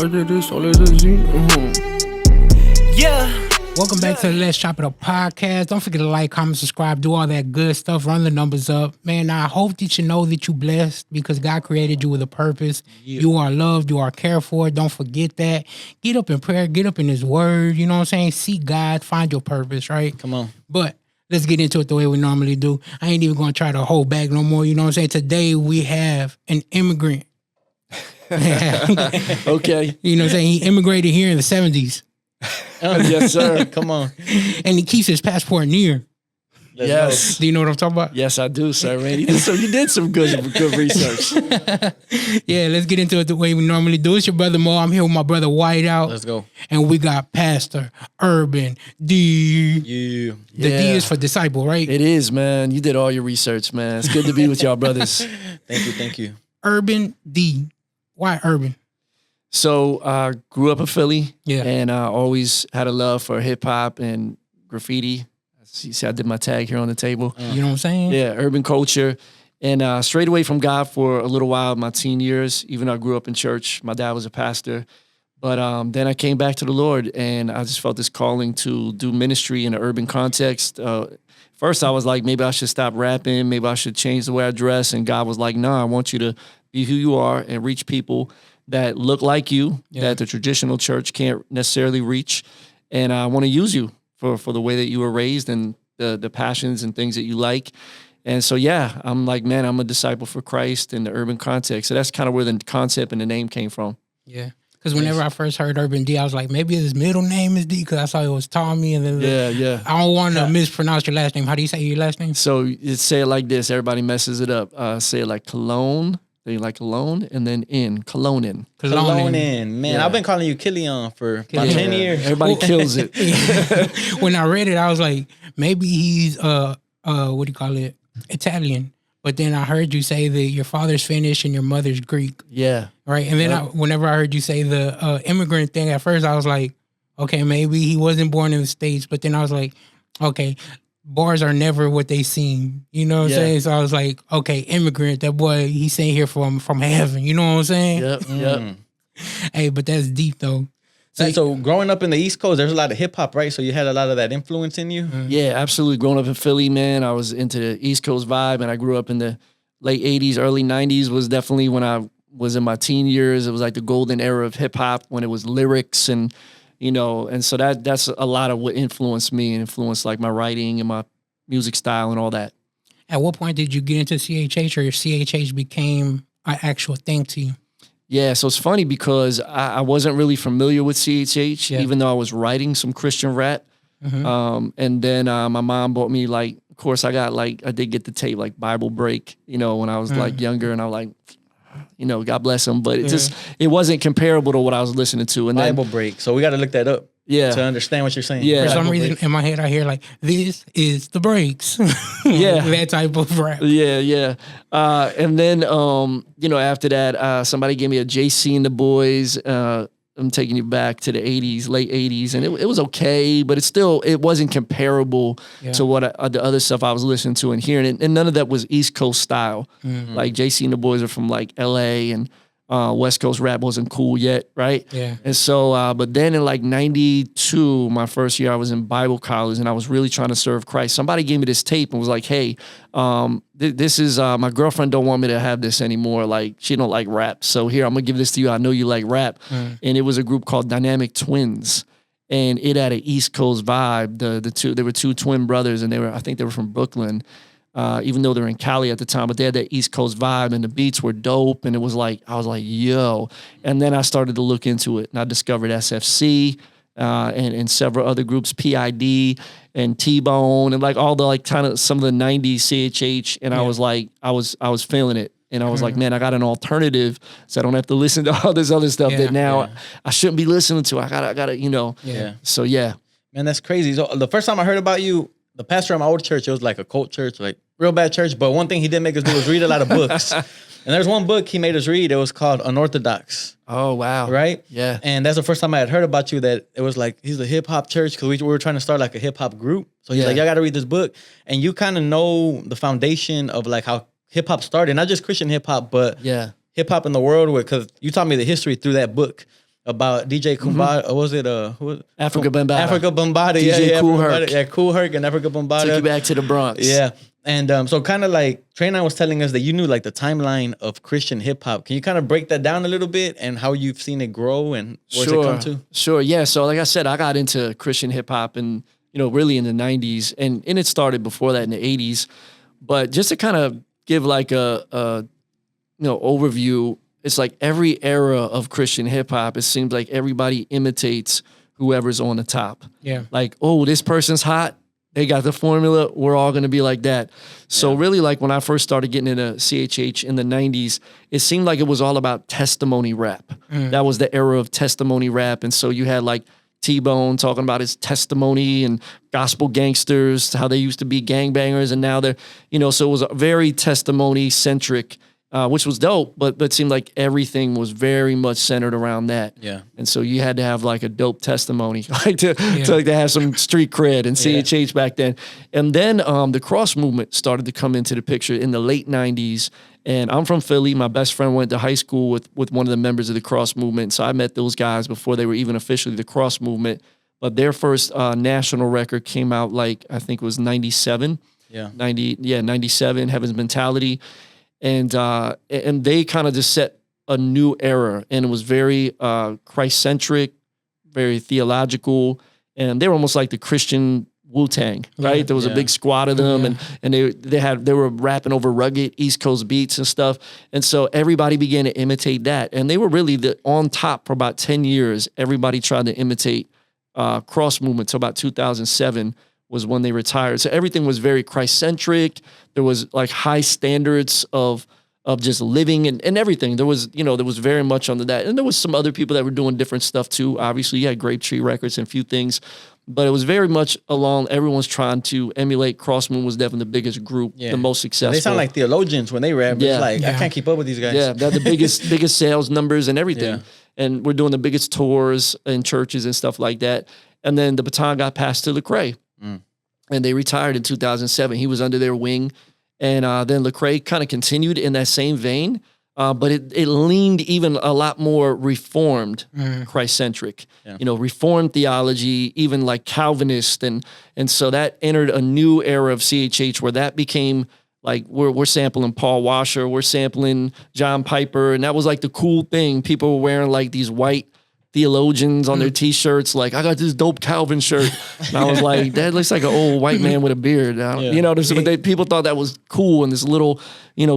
Yeah. Welcome back to the Let's Chop It Up podcast. Don't forget to like, comment, subscribe, do all that good stuff, run the numbers up. Man, I hope that you know that you're blessed because God created you with a purpose. Yeah. You are loved, you are cared for. Don't forget that. Get up in prayer, get up in His Word, you know what I'm saying? Seek God, find your purpose, right? Come on. But let's get into it the way we normally do. I ain't even going to try to hold back no more, you know what I'm saying? Today we have an immigrant. Okay. You know what I'm saying? He immigrated here in the 70s. Yes, sir. Come on. And he keeps his passport near. Yes. Do you know what I'm talking about? Yes, I do, sir, man. So you did some good research. Yeah, let's get into it the way we normally do. It's your brother Mo. I'm here with my brother Whiteout. Let's go. And we got Pastor Urban D. Yeah. The D is for disciple, right? It is, man. You did all your research, man. It's good to be with y'all brothers. Thank you. Urban D. Why Urban? So I grew up in Philly, Yeah. and I always had a love for hip hop and graffiti. You see, I did my tag here on the table. You know what I'm saying? Yeah, urban culture. And strayed away from God for a little while in my teen years, even though I grew up in church. My dad was a pastor. But then I came back to the Lord, and I just felt this calling to do ministry in an urban context. First, I was like, maybe I should stop rapping. Maybe I should change the way I dress. And God was like, no, I want you to be who you are and reach people that look like you, that the traditional church can't necessarily reach. And I want to use you for the way that you were raised and the passions and things that you like. And so, yeah, I'm like, man, I'm a disciple for Christ in the urban context. So that's kind of where the concept and the name came from. Yeah. Because whenever I first heard Urban D, I was like, maybe his middle name is D because I saw it was Tommy. And then Yeah. I don't want to mispronounce your last name. How do you say your last name? So you say it like this. Everybody messes it up. Say it like Kyllonen. They like Kyllonen and then Kyllonen. Kyllonen. Man, Yeah. I've been calling you Kyllion for about 10 years. Everybody kills it. When I read it, I was like, maybe he's what do you call it? Italian. But then I heard you say that your father's Finnish and your mother's Greek. Yeah. Right. And then whenever I heard you say the immigrant thing, at first I was like, okay, maybe he wasn't born in the States. But then I was like, okay, bars are never what they seem. You know what I'm saying? So I was like, okay, immigrant, that boy, he's saying here from heaven. You know what I'm saying? Yep. Hey, but that's deep though. So growing up in the East Coast, there's a lot of hip hop, right? So you had a lot of that influence in you? Yeah, absolutely. Growing up in Philly, man, I was into the East Coast vibe, and I grew up in the late 80s, early 90s was definitely when I was in my teen years. It was like the golden era of hip hop when it was lyrics and, you know, and so that's a lot of what influenced me and influenced like my writing and my music style and all that. At what point did you get into CHH or CHH became an actual thing to you? Yeah, so it's funny because I wasn't really familiar with CHH, even though I was writing some Christian rap. And then my mom bought me like, of course I did get the tape like Bible Break, you know, when I was like younger, and I was like, you know, God bless him, but it wasn't comparable to what I was listening to. And Bible Break. So we got to look that up. Yeah. To understand what you're saying. Yeah. For some reason in my head I hear like, this is the breaks. Yeah. That type of rap. Yeah. And then, you know, after that, somebody gave me a JC and the Boys. I'm taking you back to the 80s, late 80s. And it was okay, but it wasn't comparable to what the other stuff I was listening to and hearing. And none of that was East Coast style. Like JC and the Boys are from like LA, and West Coast rap wasn't cool yet, right? Yeah. And so, but then in like 92, my first year, I was in Bible college and I was really trying to serve Christ. Somebody gave me this tape and was like, hey, this is, my girlfriend don't want me to have this anymore. Like, she don't like rap. So here, I'm gonna give this to you. I know you like rap. And it was a group called Dynamic Twins. And it had an East Coast vibe. There were two twin brothers, and I think they were from Brooklyn. Even though they're in Cali at the time, but they had that East Coast vibe and the beats were dope. And it was like, I was like, yo. And then I started to look into it and I discovered SFC and several other groups, PID and T-Bone and like all the like kind of some of the 90s CHH. And I was like, I was feeling it. And I was like, man, I got an alternative so I don't have to listen to all this other stuff that now I shouldn't be listening to. I gotta, you know. Yeah. So yeah. Man, that's crazy. So the first time I heard about you, the pastor at my old church, it was like a cult church, like real bad church. But one thing he did make us do was read a lot of books. And there's one book he made us read. It was called Unorthodox. Oh, wow. Right? Yeah. And that's the first time I had heard about you, that it was like, he's a hip hop church, because we were trying to start like a hip hop group. So he's like, y'all got to read this book. And you kind of know the foundation of like how hip hop started, not just Christian hip hop, but hip hop in the world, because you taught me the history through that book. about DJ Kumbada. What was it? Africa Bambaataa. Africa Bambaataa. DJ Kool Herc. Yeah, Kool Herc and Africa Bambaataa. Took you back to the Bronx. Yeah. And so kind of like Trey and I was telling us that you knew like the timeline of Christian hip hop. Can you kind of break that down a little bit and how you've seen it grow and where's it come to? Sure. Yeah. So like I said, I got into Christian hip hop and, really in the 90s and it started before that in the 80s. But just to kind of give like a overview, it's like every era of Christian hip hop, it seems like everybody imitates whoever's on the top. Yeah. Like, oh, this person's hot. They got the formula. We're all going to be like that. So really, like when I first started getting into CHH in the 90s, it seemed like it was all about testimony rap. That was the era of testimony rap. And so you had like T-Bone talking about his testimony and gospel gangsters, how they used to be gangbangers. And now they're, so it was a very testimony centric, which was dope, but it seemed like everything was very much centered around that. Yeah. And so you had to have like a dope testimony, like to have some street cred and CHH back then. And then the cross movement started to come into the picture in the late 90s. And I'm from Philly. My best friend went to high school with one of the members of the cross movement. So I met those guys before they were even officially the cross movement. But their first national record came out like, I think it was 97. Yeah. 97, Heaven's Mentality. And they kind of just set a new era, and it was very Christ-centric, very theological, and they were almost like the Christian Wu-Tang, right? There was a big squad of them, and they were rapping over rugged East Coast beats and stuff, and so everybody began to imitate that, and they were really on top for about 10 years. Everybody tried to imitate cross movement till about 2007. Was when they retired. So everything was very Christ-centric. There was like high standards of just living and everything. There was, there was very much under that. And there was some other people that were doing different stuff too. Obviously, you had Grape Tree Records and a few things, but it was very much along, everyone's trying to emulate. Crossmoon was definitely the biggest group, the most successful. They sound like theologians when they rap. It's like, I can't keep up with these guys. Yeah, they had the biggest sales numbers and everything. Yeah. And we're doing the biggest tours in churches and stuff like that. And then the baton got passed to Lecrae. And they retired in 2007. He was under their wing. And then Lecrae kind of continued in that same vein, but it leaned even a lot more reformed, Christ-centric, reformed theology, even like Calvinist. And so that entered a new era of CHH where that became like, we're sampling Paul Washer, we're sampling John Piper. And that was like the cool thing. People were wearing like these white theologians on their t-shirts, like, I got this dope Calvin shirt. And I was like, that looks like an old white man with a beard. But people thought that was cool in this little,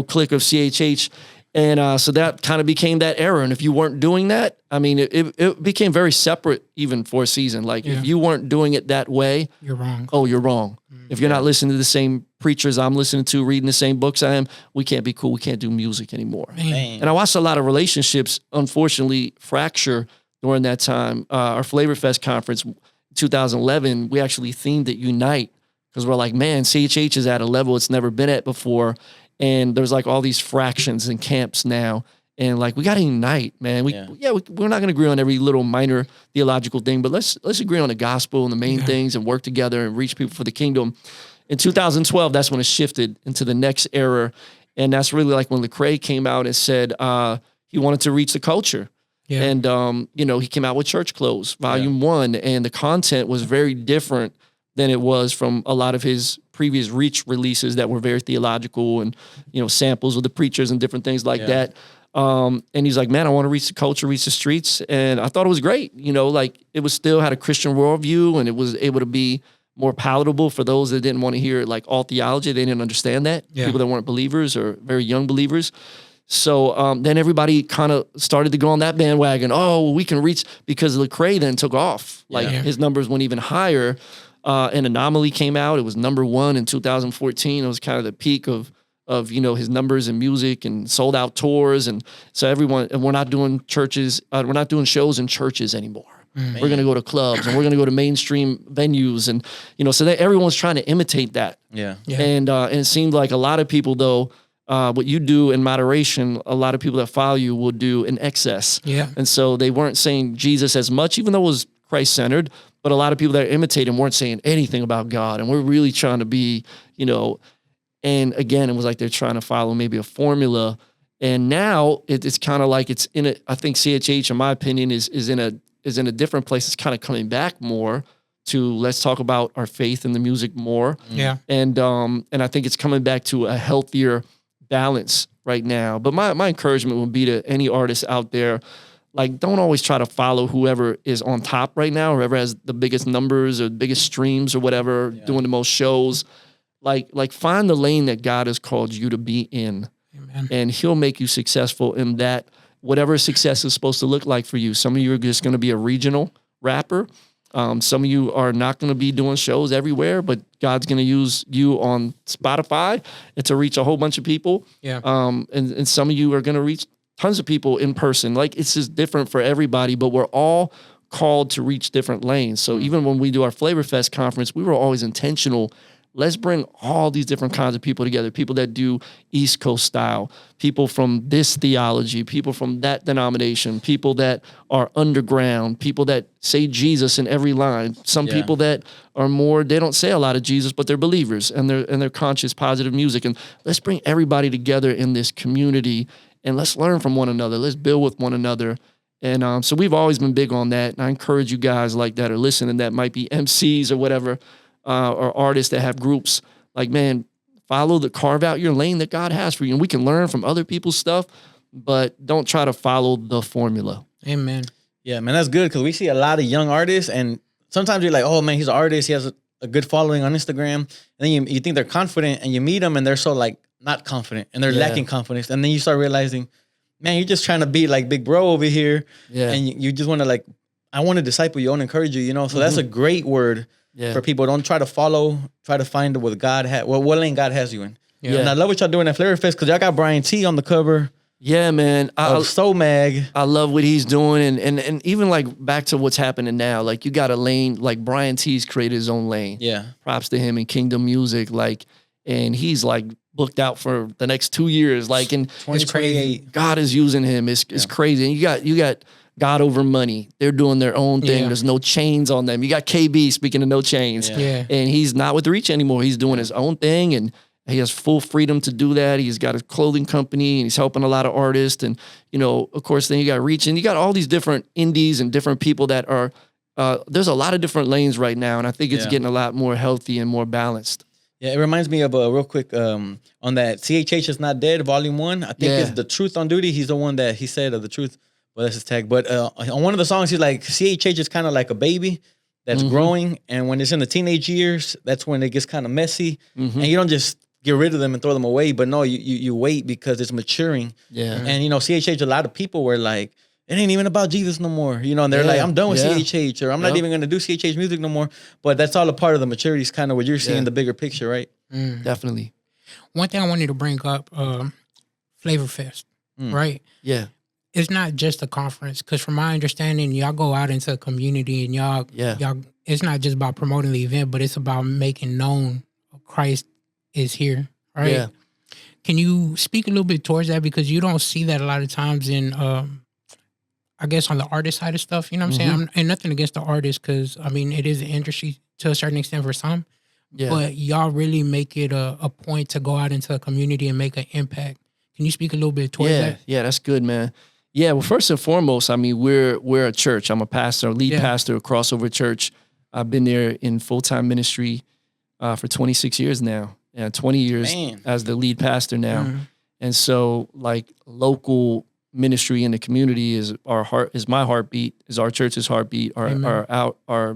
clique of CHH. And so that kind of became that era. And if you weren't doing that, I mean, it became very separate even for a season. Like if you weren't doing it that way, you're wrong. Oh, you're wrong. If you're not listening to the same preachers I'm listening to, reading the same books I am, we can't be cool. We can't do music anymore. Man. And I watched a lot of relationships, unfortunately, fracture during that time. Our Flavor Fest conference, 2011, we actually themed it Unite because we're like, man, CHH is at a level it's never been at before. And there's like all these fractions and camps now. And like, we got to unite, man. We're not going to agree on every little minor theological thing, but let's agree on the gospel and the main things and work together and reach people for the kingdom. In 2012, that's when it shifted into the next era. And that's really like when Lecrae came out and said he wanted to reach the culture. Yeah. And, he came out with Church Clothes, Volume 1, and the content was very different than it was from a lot of his previous Reach releases that were very theological and, samples of the preachers and different things like that. And he's like, man, I want to reach the culture, reach the streets. And I thought it was great. Like it was still had a Christian worldview and it was able to be more palatable for those that didn't want to hear like all theology. They didn't understand that. People that weren't believers or very young believers. So then everybody kind of started to go on that bandwagon. Oh, we can reach, because Lecrae then took off. Like his numbers went even higher. An Anomaly came out. It was #1 in 2014. It was kind of the peak of his numbers in music and sold out tours. And so we're not doing churches. We're not doing shows in churches anymore. We're going to go to clubs and we're going to go to mainstream venues. And, so that everyone's trying to imitate that. And it seemed like a lot of people though, what you do in moderation, a lot of people that follow you will do in excess. And so they weren't saying Jesus as much, even though it was Christ-centered, but a lot of people that imitate him weren't saying anything about God. And we're really trying to be, and again, it was like they're trying to follow maybe a formula. And now it's kind of like it's in a, I think CHH, in my opinion, is in a different place. It's kind of coming back more to let's talk about our faith in the music more. Yeah. And I think it's coming back to a healthier balance right now. But my encouragement would be to any artist out there, like, don't always try to follow whoever is on top right now, whoever has the biggest numbers or biggest streams or whatever, doing the most shows. Like find the lane that God has called you to be in. Amen. And he'll make you successful in that, whatever success is supposed to look like for you. Some of you are just going to be a regional rapper. Some of you are not going to be doing shows everywhere, but God's going to use you on Spotify to reach a whole bunch of people. Yeah. And some of you are going to reach tons of people in person. Like, it's just different for everybody, but we're all called to reach different lanes. So even when we do our Flavor Fest conference, we were always intentional. Let's bring all these different kinds of people together. People that do East Coast style, people from this theology, people from that denomination, people that are underground, people that say Jesus in every line. Some people that are more, they don't say a lot of Jesus, but they're believers and they're conscious, positive music. And let's bring everybody together in this community and let's learn from one another. Let's build with one another. And so we've always been big on that. And I encourage you guys like that are listening, that might be MCs or whatever, or artists that have groups, like, man, carve out your lane that God has for you. And we can learn from other people's stuff, but don't try to follow the formula. Amen. Yeah, man, that's good because we see a lot of young artists, and sometimes you're like, oh man, he's an artist, he has a good following on Instagram, and then you think they're confident, and you meet them, and they're so like not confident, and they're lacking confidence, and then you start realizing, man, you're just trying to be like big bro over here, and you just want to like, I want to disciple you, I want to encourage you, you know. So that's a great word. For people, don't try to follow, try to find what God has, what lane God has you in. Yeah. And I love what y'all doing at Flavor Fest because y'all got Brian T on the cover. Yeah, man. So Mag. I love what he's doing. And even like back to what's happening now, like you got a lane, like Brian T's created his own lane. Yeah. Props to him in Kingdom Music. Like, and he's like booked out for the next 2 years. Like, and it's crazy. God is using him. It's crazy. And you got God Over Money. They're doing their own thing. There's no chains on them. You got KB, speaking of no chains. And he's not with Reach anymore. He's doing his own thing, and he has full freedom to do that. He's got a clothing company, and he's helping a lot of artists. And, you know, of course, then you got Reach, and you got all these different indies and different people that are, there's a lot of different lanes right now, and I think it's getting a lot more healthy and more balanced. Yeah, it reminds me of real quick on that CHH is Not Dead, Volume 1. I think it's The Truth on Duty. He's the one that he said of the truth. Well, that's his tag. But on one of the songs, he's like, CHH is kind of like a baby that's growing. And when it's in the teenage years, that's when it gets kind of messy. And you don't just get rid of them and throw them away. But no, you wait because it's maturing. Yeah. And, you know, CHH, a lot of people were like, it ain't even about Jesus no more. You know, and they're like, I'm done with CHH, or I'm not even going to do CHH music no more. But that's all a part of the maturity. Is kind of what you're seeing, the bigger picture, right? Definitely. One thing I wanted to bring up, Flavor Fest, right? Yeah. It's not just a conference, because from my understanding, y'all go out into the community and y'all, it's not just about promoting the event, but it's about making known Christ is here, right? Yeah. Can you speak a little bit towards that? Because you don't see that a lot of times in, I guess, on the artist side of stuff, you know what I'm saying? And nothing against the artists, because, I mean, it is an industry to a certain extent for some, but y'all really make it a point to go out into the community and make an impact. Can you speak a little bit towards that? Yeah, that's good, man. Yeah, well, first and foremost, I mean, we're a church. I'm a pastor, lead pastor of Crossover Church. I've been there in full-time ministry for 26 years now, and 20 years as the lead pastor now. And so, like, local ministry in the community is my heartbeat, is our church's heartbeat. Our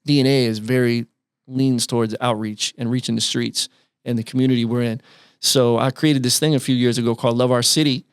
DNA is very leans towards outreach and reaching the streets and the community we're in. So I created this thing a few years ago called Love Our City.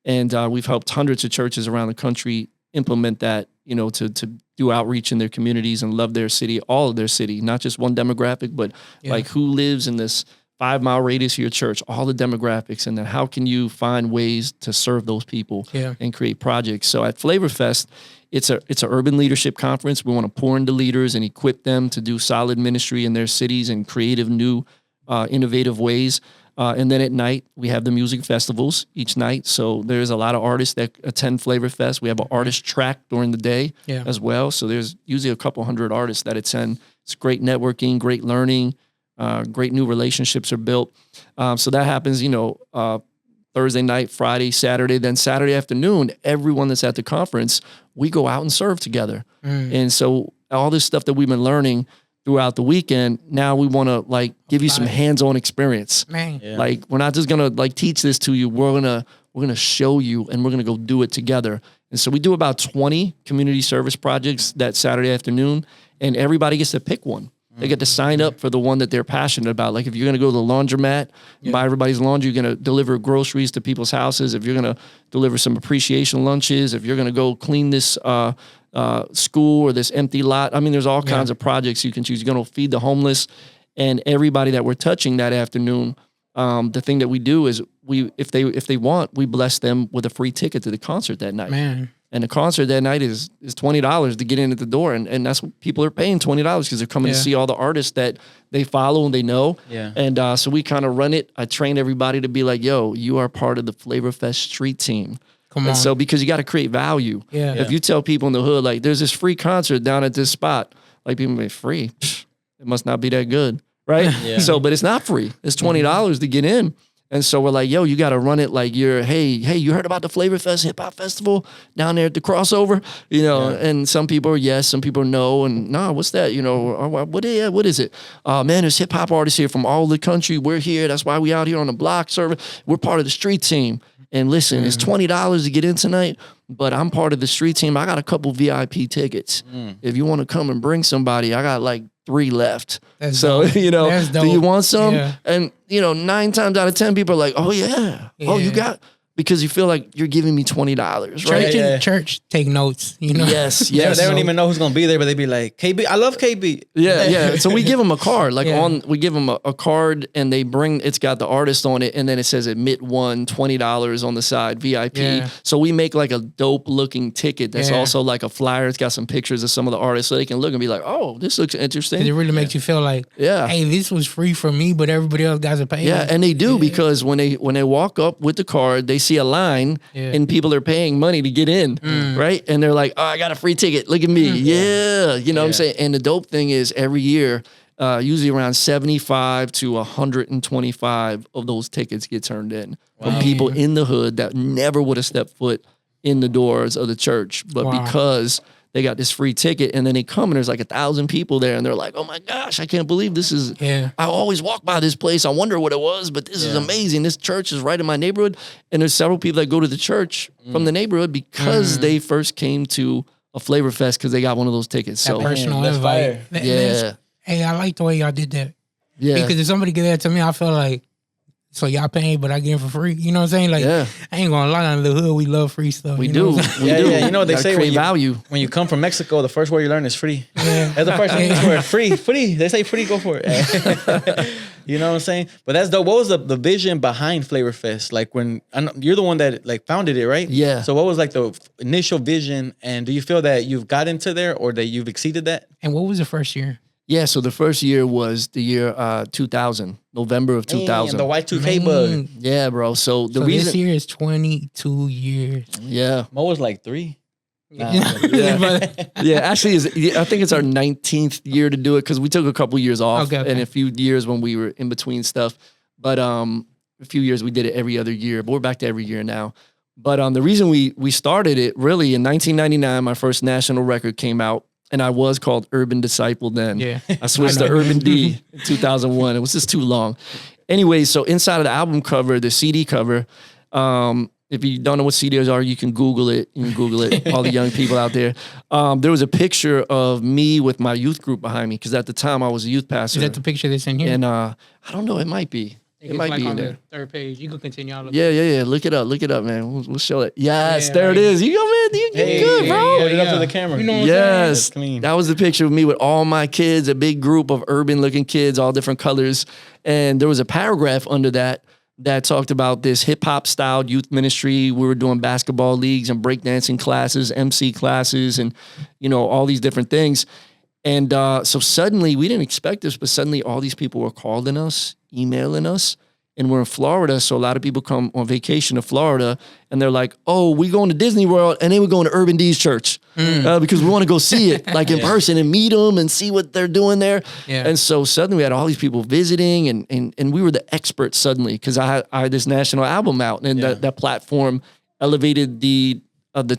And we've helped hundreds of churches around the country implement that, you know, to do outreach in their communities and love their city, all of their city, not just one demographic, but like who lives in this 5-mile radius of your church, all the demographics, and then how can you find ways to serve those people and create projects. So at Flavor Fest, it's an urban leadership conference. We want to pour into leaders and equip them to do solid ministry in their cities in creative, new, innovative ways. And then at night, we have the music festivals each night. So there's a lot of artists that attend Flavor Fest. We have an artist track during the day as well. So there's usually a couple hundred artists that attend. It's great networking, great learning, great new relationships are built. So that happens, you know, Thursday night, Friday, Saturday, then Saturday afternoon, everyone that's at the conference, we go out and serve together. And so all this stuff that we've been learning throughout the weekend, now we want to like give you some hands-on experience. Man. Yeah. Like we're not just gonna like teach this to you. We're gonna show you, and we're gonna go do it together. And so we do about 20 community service projects that Saturday afternoon, and everybody gets to pick one. They get to sign up for the one that they're passionate about. Like if you're going to go to the laundromat, buy everybody's laundry, you're going to deliver groceries to people's houses. If you're going to deliver some appreciation lunches, if you're going to go clean this school or this empty lot. I mean, there's all kinds of projects you can choose. You're going to feed the homeless, and everybody that we're touching that afternoon. The thing that we do is if they want, we bless them with a free ticket to the concert that night. Man. And the concert that night is $20 to get in at the door. And that's what people are paying $20 because they're coming to see all the artists that they follow and they know. Yeah. And so we kind of run it. I train everybody to be like, yo, you are part of the Flavor Fest street team. Come on. And so because you got to create value. Yeah. If you tell people in the hood, like, there's this free concert down at this spot, like people be free. It must not be that good. Right? Yeah. So, but it's not free. It's $20 to get in. And so we're like, yo, you got to run it like hey, you heard about the Flavor Fest Hip Hop Festival down there at the crossover? You know, and some people are yes, some people are no. And no, what's that? You know, what is it? Man, there's hip hop artists here from all over the country. We're here. That's why we out here on the block serving. We're part of the street team. And listen, it's $20 to get in tonight, but I'm part of the street team. I got a couple VIP tickets. If you want to come and bring somebody, I got like 3 left. That's so, dope. you know, That's do you dope. want some? Yeah. And, you know, 9 times out of 10 people are like, oh, yeah. Oh, you got, because you feel like you're giving me $20, right? Church take notes, you know? Yes, Yeah, yes. they don't even know who's gonna be there, but they be like, KB, I love KB. Yeah. So we give them a card, like we give them a card, and it's got the artist on it, and then it says admit one, $20 on the side, VIP. Yeah. So we make like a dope looking ticket that's also like a flyer. It's got some pictures of some of the artists, so they can look and be like, oh, this looks interesting. It really makes you feel like, hey, this was free for me, but everybody else got to pay. Yeah, and they do because when they walk up with the card, they see a line and people are paying money to get in, right? And they're like, oh, I got a free ticket. Look at me. You know what I'm saying? And the dope thing is every year, usually around 75 to 125 of those tickets get turned in from people in the hood that never would have stepped foot in the doors of the church. But because they got this free ticket, and then they come and there's like 1,000 people there, and they're like, oh my gosh, I can't believe this is, I always walk by this place. I wonder what it was, but this is amazing. This church is right in my neighborhood. And there's several people that go to the church from the neighborhood because they first came to a Flavor Fest because they got one of those tickets. That So personal that's invite. fire. Hey, I like the way y'all did that. yeah. Because if somebody get that to me, I feel like, so y'all paying, but I get it for free. You know what I'm saying? Like, I ain't gonna lie, in the hood, we love free stuff. We you do. know what I'm saying? We do. You know what they Gotta say create value. when you come from Mexico, the first word you learn is free. Yeah. That's the first word. Free. They say free, go for it. You know what I'm saying? But that's dope. What was the vision behind Flavor Fest? Like when you're the one that like founded it, right? Yeah. So what was like the initial vision, and do you feel that you've got into there or that you've exceeded that? And what was the first year? Yeah, so the first year was the year 2000, November of 2000. The Y2K bug. Yeah, bro. So the So reason, this year is 22 years. Mo was like 3. yeah, actually, I think it's our 19th year to do it because we took a couple years off and a few years when we were in between stuff. But a few years we did it every other year, but we're back to every year now. But the reason we started it really in 1999, my first national record came out. And I was called Urban Disciple then. Yeah. I switched to Urban D in 2001. It was just too long. Anyway, so inside of the album cover, the CD cover, if you don't know what CDs are, you can Google it. You can Google it, all the young people out there. There was a picture of me with my youth group behind me because at the time I was a youth pastor. Is that the picture that's in here? And I don't know, it might be. It might like be in on there. the 3rd page. You can continue on. Yeah. Look it up, man. We'll show it. Yes, Yeah, there right. it is. You go, man. You good, bro. Put it up to the camera. You know what I'm Yes, That's clean. that was the picture of me with all my kids, a big group of urban-looking kids, all different colors. And there was a paragraph under that talked about this hip-hop styled youth ministry. We were doing basketball leagues and breakdancing classes, MC classes, and, you know, all these different things. And so suddenly, we didn't expect this, but suddenly all these people were calling us, emailing us, and we're in Florida. So a lot of people come on vacation to Florida and they're like, oh, we going to Disney World and then we're going to Urban D's church because we want to go see it like in person and meet them and see what they're doing there. Yeah. And so suddenly we had all these people visiting and we were the experts suddenly because I had this national album out and that platform elevated the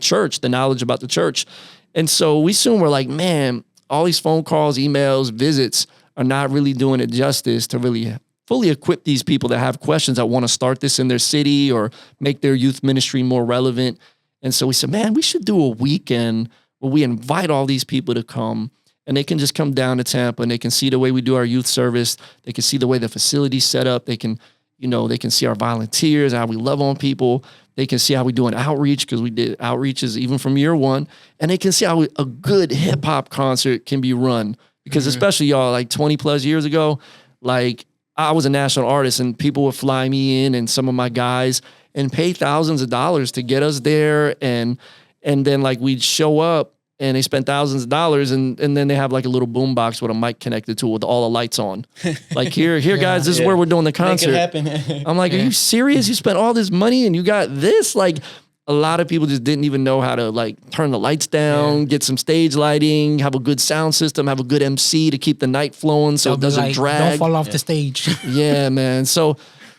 church, the knowledge about the church. And so we soon were like, man, all these phone calls, emails, visits are not really doing it justice to really fully equip these people that have questions that want to start this in their city or make their youth ministry more relevant. And so we said, man, we should do a weekend where we invite all these people to come and they can just come down to Tampa and they can see the way we do our youth service. They can see the way the facility's set up. They can, they can see our volunteers, how we love on people. They can see how we do an outreach because we did outreaches even from year one. And they can see how a good hip hop concert can be run. Because especially y'all, like 20 plus years ago, like I was a national artist and people would fly me in and some of my guys and pay thousands of dollars to get us there. And then like we'd show up and they spent thousands of dollars and then they have like a little boom box with a mic connected to it with all the lights on. Like here guys, this is where we're doing the concert. Make it happen. I'm like, are you serious? You spent all this money and you got this? Like a lot of people just didn't even know how to like turn the lights down, get some stage lighting, have a good sound system, have a good MC to keep the night flowing so it doesn't drag. Don't fall off the stage. Yeah, man. So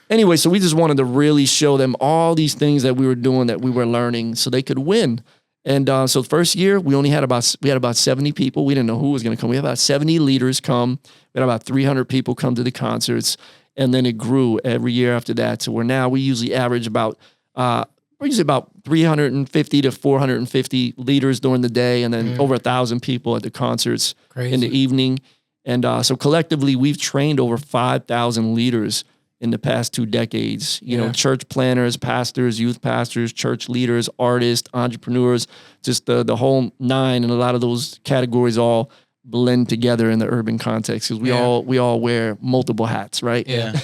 anyway, so we just wanted to really show them all these things that we were doing, that we were learning so they could win. And so the first year we had about 70 people. We didn't know who was going to come. We had about 70 leaders come. We had about 300 people come to the concerts. And then it grew every year after that. So we usually average about 350 to 450 leaders during the day, and then over 1,000 people at the concerts in the evening. And so collectively, we've trained over 5,000 leaders in the past 2 decades. You know, church planners, pastors, youth pastors, church leaders, artists, entrepreneurs, just the whole nine. And a lot of those categories all blend together in the urban context because we all wear multiple hats, right? Yeah.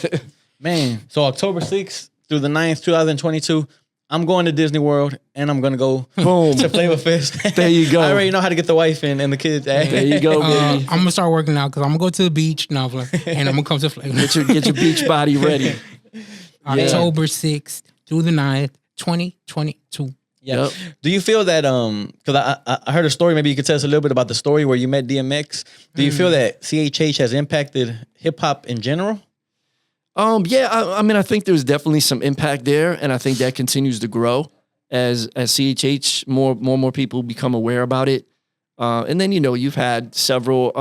Man, so October 6th through the 9th, 2022, I'm going to Disney World and I'm going to go to Flavor Fest. There you go. I already know how to get the wife and the kids. There you go, baby. I'm going to start working out because I'm going to go to the beach and I'm going to come to Flavor. Get your beach body ready. October 6th through the 9th, 2022. Yeah. Yep. Do you feel that, because I heard a story, maybe you could tell us a little bit about the story where you met DMX. Do you feel that CHH has impacted hip hop in general? I mean, I think there's definitely some impact there, and I think that continues to grow as CHH more people become aware about it. And then you've had several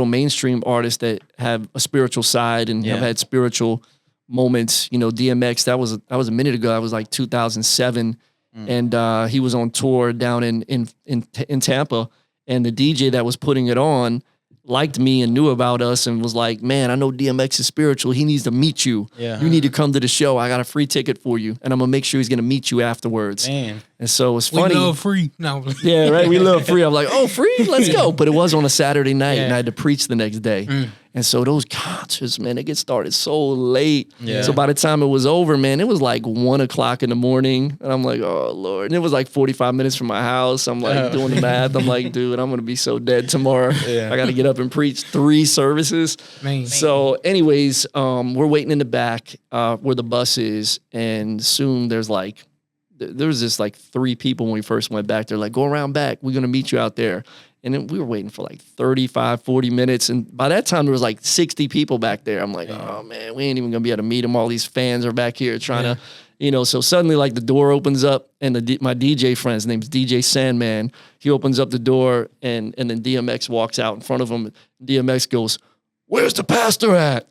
mainstream artists that have a spiritual side and have had spiritual moments. DMX, that was a minute ago. That was like 2007, and he was on tour down in Tampa, and the DJ that was putting it on liked me and knew about us and was like, man, I know DMX is spiritual. He needs to meet you. Yeah. You need to come to the show. I got a free ticket for you. And I'm going to make sure he's going to meet you afterwards. Man. And so it's funny. We love free. No. Yeah, right. We love free. I'm like, oh, free? Let's go. But it was on a Saturday night and I had to preach the next day. And so those concerts, man, they get started so late. Yeah. So by the time it was over, man, it was like 1 o'clock in the morning. And I'm like, oh, Lord. And it was like 45 minutes from my house. I'm like doing the math. I'm like, dude, I'm going to be so dead tomorrow. Yeah. I got to get up and preach 3 services. Man. So anyways, we're waiting in the back where the bus is. And soon there was just like 3 people when we first went back. They're like, go around back. We're going to meet you out there. And then we were waiting for like 35, 40 minutes. And by that time, there was like 60 people back there. I'm like, oh, man, we ain't even going to be able to meet them. All these fans are back here trying to, so suddenly like the door opens up and my DJ friend, his name's DJ Sandman. He opens up the door and then DMX walks out in front of him. DMX goes, where's the pastor at?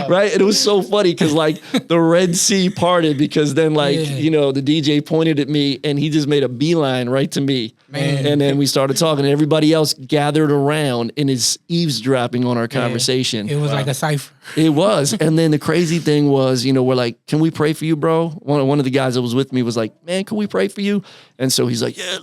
Right? And it was so funny because like the Red Sea parted because then the DJ pointed at me and he just made a beeline right to me. Man. And then we started talking and everybody else gathered around and is eavesdropping on our conversation. It was like a cipher. It was. And then the crazy thing was, we're like, can we pray for you, bro? One of the guys that was with me was like, man, can we pray for you? And so he's like, yeah,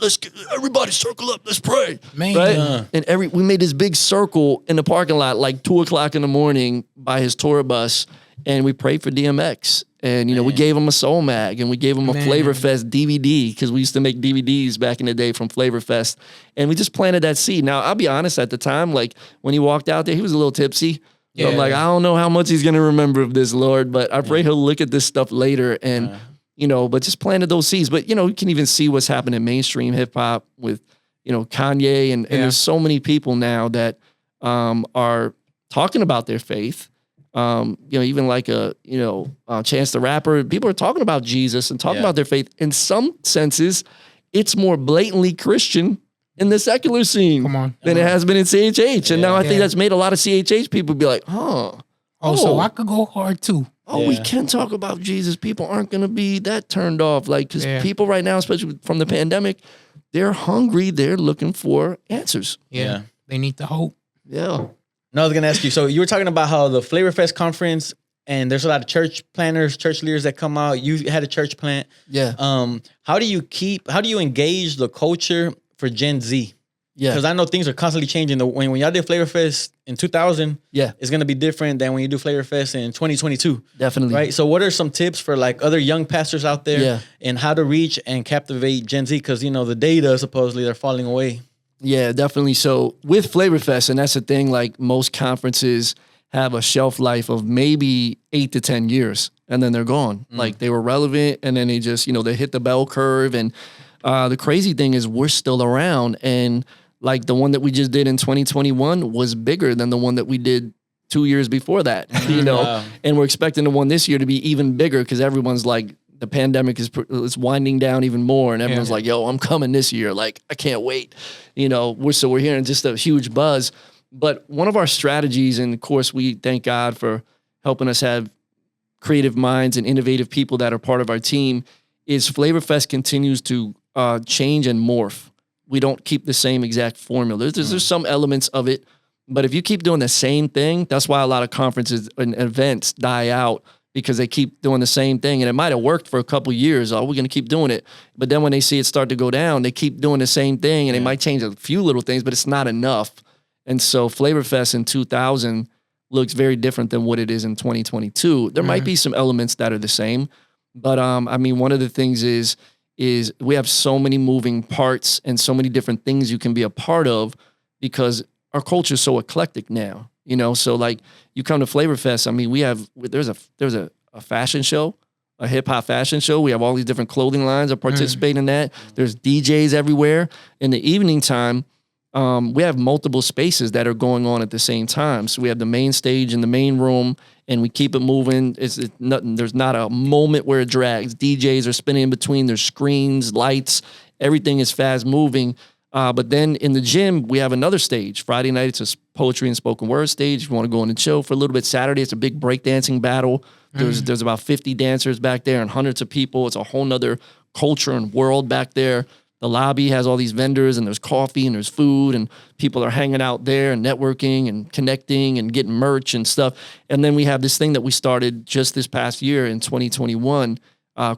everybody circle up. Let's pray. Man. Right? And we made this big circle in the parking lot, like 2 o'clock in the morning by his tour bus. And we prayed for DMX. And, we gave him a Soul Mag and we gave him a Flavor Fest DVD because we used to make DVDs back in the day from Flavor Fest. And we just planted that seed. Now, I'll be honest, at the time, like when he walked out there, he was a little tipsy. So I'm like, I don't know how much he's going to remember of this, Lord, but I pray he'll look at this stuff later and, but just planted those seeds. But, you can even see what's happening in mainstream hip hop with, Kanye. And there's so many people now that are talking about their faith. Even like Chance the Rapper, people are talking about Jesus and talking about their faith. In some senses, it's more blatantly Christian in the secular scene than it has been in CHH. And now I think that's made a lot of CHH people be like, Oh, so I could go hard too. We can talk about Jesus. People aren't going to be that turned off. Like, because people right now, especially from the pandemic, they're hungry. They're looking for answers. Yeah. They need the hope. Yeah. No, I was gonna ask you. So you were talking about how the Flavor Fest conference, and there's a lot of church planners, church leaders that come out. You had a church plant. Yeah. How do you engage the culture for Gen Z? Yeah. Because I know things are constantly changing. When y'all did Flavor Fest in 2000, it's gonna be different than when you do Flavor Fest in 2022. Definitely. Right. So what are some tips for like other young pastors out there and how to reach and captivate Gen Z? Because the data supposedly they're falling away. Yeah, definitely. So with Flavor Fest, and that's the thing, like most conferences have a shelf life of maybe 8 to 10 years, and then they're gone. Like they were relevant, and then they just, they hit the bell curve. And the crazy thing is we're still around. And like the one that we just did in 2021 was bigger than the one that we did 2 years before that, Wow. And we're expecting the one this year to be even bigger because everyone's like, the pandemic is winding down even more, and everyone's like, "Yo, I'm coming this year! Like, I can't wait." We're hearing just a huge buzz. But one of our strategies, and of course, we thank God for helping us have creative minds and innovative people that are part of our team, is Flavor Fest continues to change and morph. We don't keep the same exact formula. There's some elements of it, but if you keep doing the same thing, that's why a lot of conferences and events die out. Because they keep doing the same thing. And it might have worked for a couple of years. Oh, we're going to keep doing it. But then when they see it start to go down, they keep doing the same thing. And they might change a few little things, but it's not enough. And so Flavor Fest in 2000 looks very different than what it is in 2022. There might be some elements that are the same. But one of the things is we have so many moving parts and so many different things you can be a part of because our culture is so eclectic now. So like you come to Flavor Fest, there's a fashion show, a hip hop fashion show. We have all these different clothing lines that participate in that. There's DJs everywhere. In the evening time, we have multiple spaces that are going on at the same time. So we have the main stage in the main room, and we keep it moving. There's not a moment where it drags. DJs are spinning in between. There's screens, lights. Everything is fast moving. But then in the gym, we have another stage. Friday night, it's a poetry and spoken word stage. If you want to go in and chill for a little bit. Saturday, it's a big breakdancing battle. There's about 50 dancers back there and hundreds of people. It's a whole nother culture and world back there. The lobby has all these vendors, and there's coffee and there's food, and people are hanging out there and networking and connecting and getting merch and stuff. And then we have this thing that we started just this past year in 2021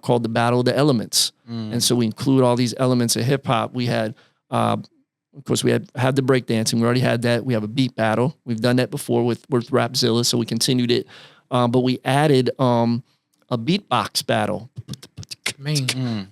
called the Battle of the Elements. And so we include all these elements of hip hop. We had of course, we had the breakdancing. We already had that. We have a beat battle. We've done that before with Rapzilla, so we continued it. But we added a beatbox battle.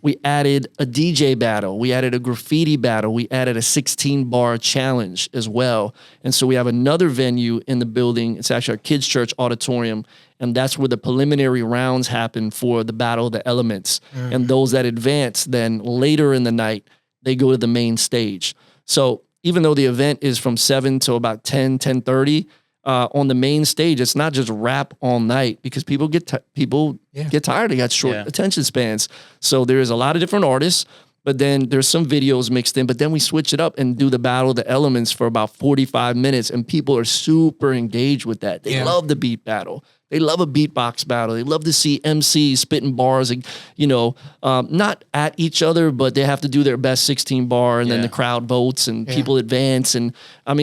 We added a DJ battle. We added a graffiti battle. We added a 16-bar challenge as well. And so we have another venue in the building. It's actually our kids' church auditorium. And that's where the preliminary rounds happen for the Battle of the Elements. And those that advance, then later in the night, they go to the main stage. So even though the event is from 7 to about 10:30, on the main stage, it's not just rap all night because people get tired. They got short attention spans. So there's a lot of different artists, but then there's some videos mixed in. But then we switch it up and do the Battle of the Elements for about 45 minutes, and people are super engaged with that. They love the beat battle. They love a beatbox battle. They love to see MCs spitting bars, and, not at each other, but they have to do their best 16 bar, and then the crowd votes and people advance. And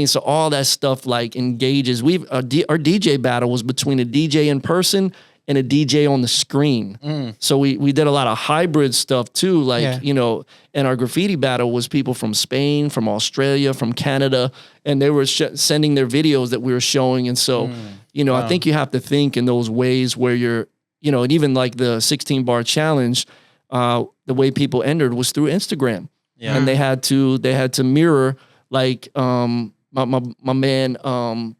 so all that stuff like engages. Our DJ battle was between a DJ in person and a DJ on the screen. So we did a lot of hybrid stuff too, and our graffiti battle was people from Spain, from Australia, from Canada, and they were sending their videos that we were showing. And so, I think you have to think in those ways where you're, and even like the 16-bar challenge, the way people entered was through Instagram. Yeah. And they had to mirror, like, my man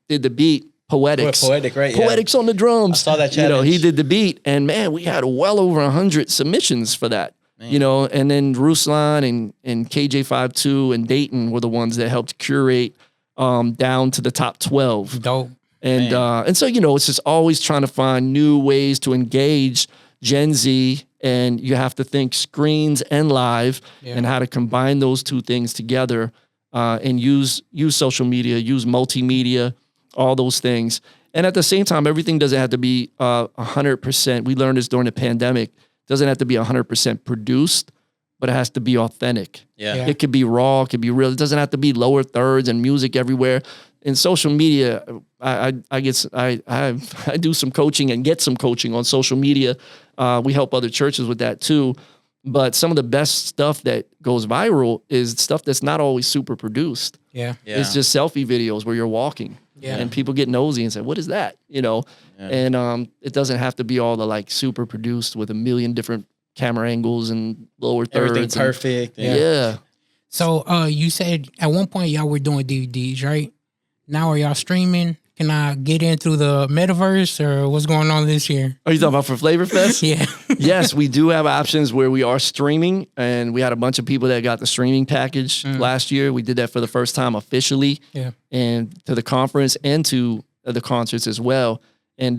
did the beat, Poetics. Poetic, right? Poetics on the drums. I saw that You know, he challenge. did the beat, and man, we had well over 100 submissions for that. You know, and then Ruslan and KJ52 and Dayton were the ones that helped curate down to the top 12. Dope. And so, you know, it's just always trying to find new ways to engage Gen Z, and you have to think screens and live and how to combine those two things together and use social media, use multimedia, all those things. And at the same time, everything doesn't have to be 100%. We learned this during the pandemic. Doesn't have to be 100% produced, but it has to be authentic. Yeah. It could be raw, it could be real. It doesn't have to be lower thirds and music everywhere. In social media, I do some coaching and get some coaching on social media. We help other churches with that too. But some of the best stuff that goes viral is stuff that's not always super produced. Yeah. It's just selfie videos where you're walking. Yeah. And people get nosy and say, what is that? You know, and it doesn't have to be all the like super produced with a million different camera angles and lower thirds. Everything perfect. Yeah. So you said at one point y'all were doing DVDs, right? Now are y'all streaming? Can I get in through the metaverse or what's going on this year? Are you talking about for Flavor Fest? Yeah. Yes, we do have options where we are streaming, and we had a bunch of people that got the streaming package last year. We did that for the first time officially, and to the conference and to the concerts as well. And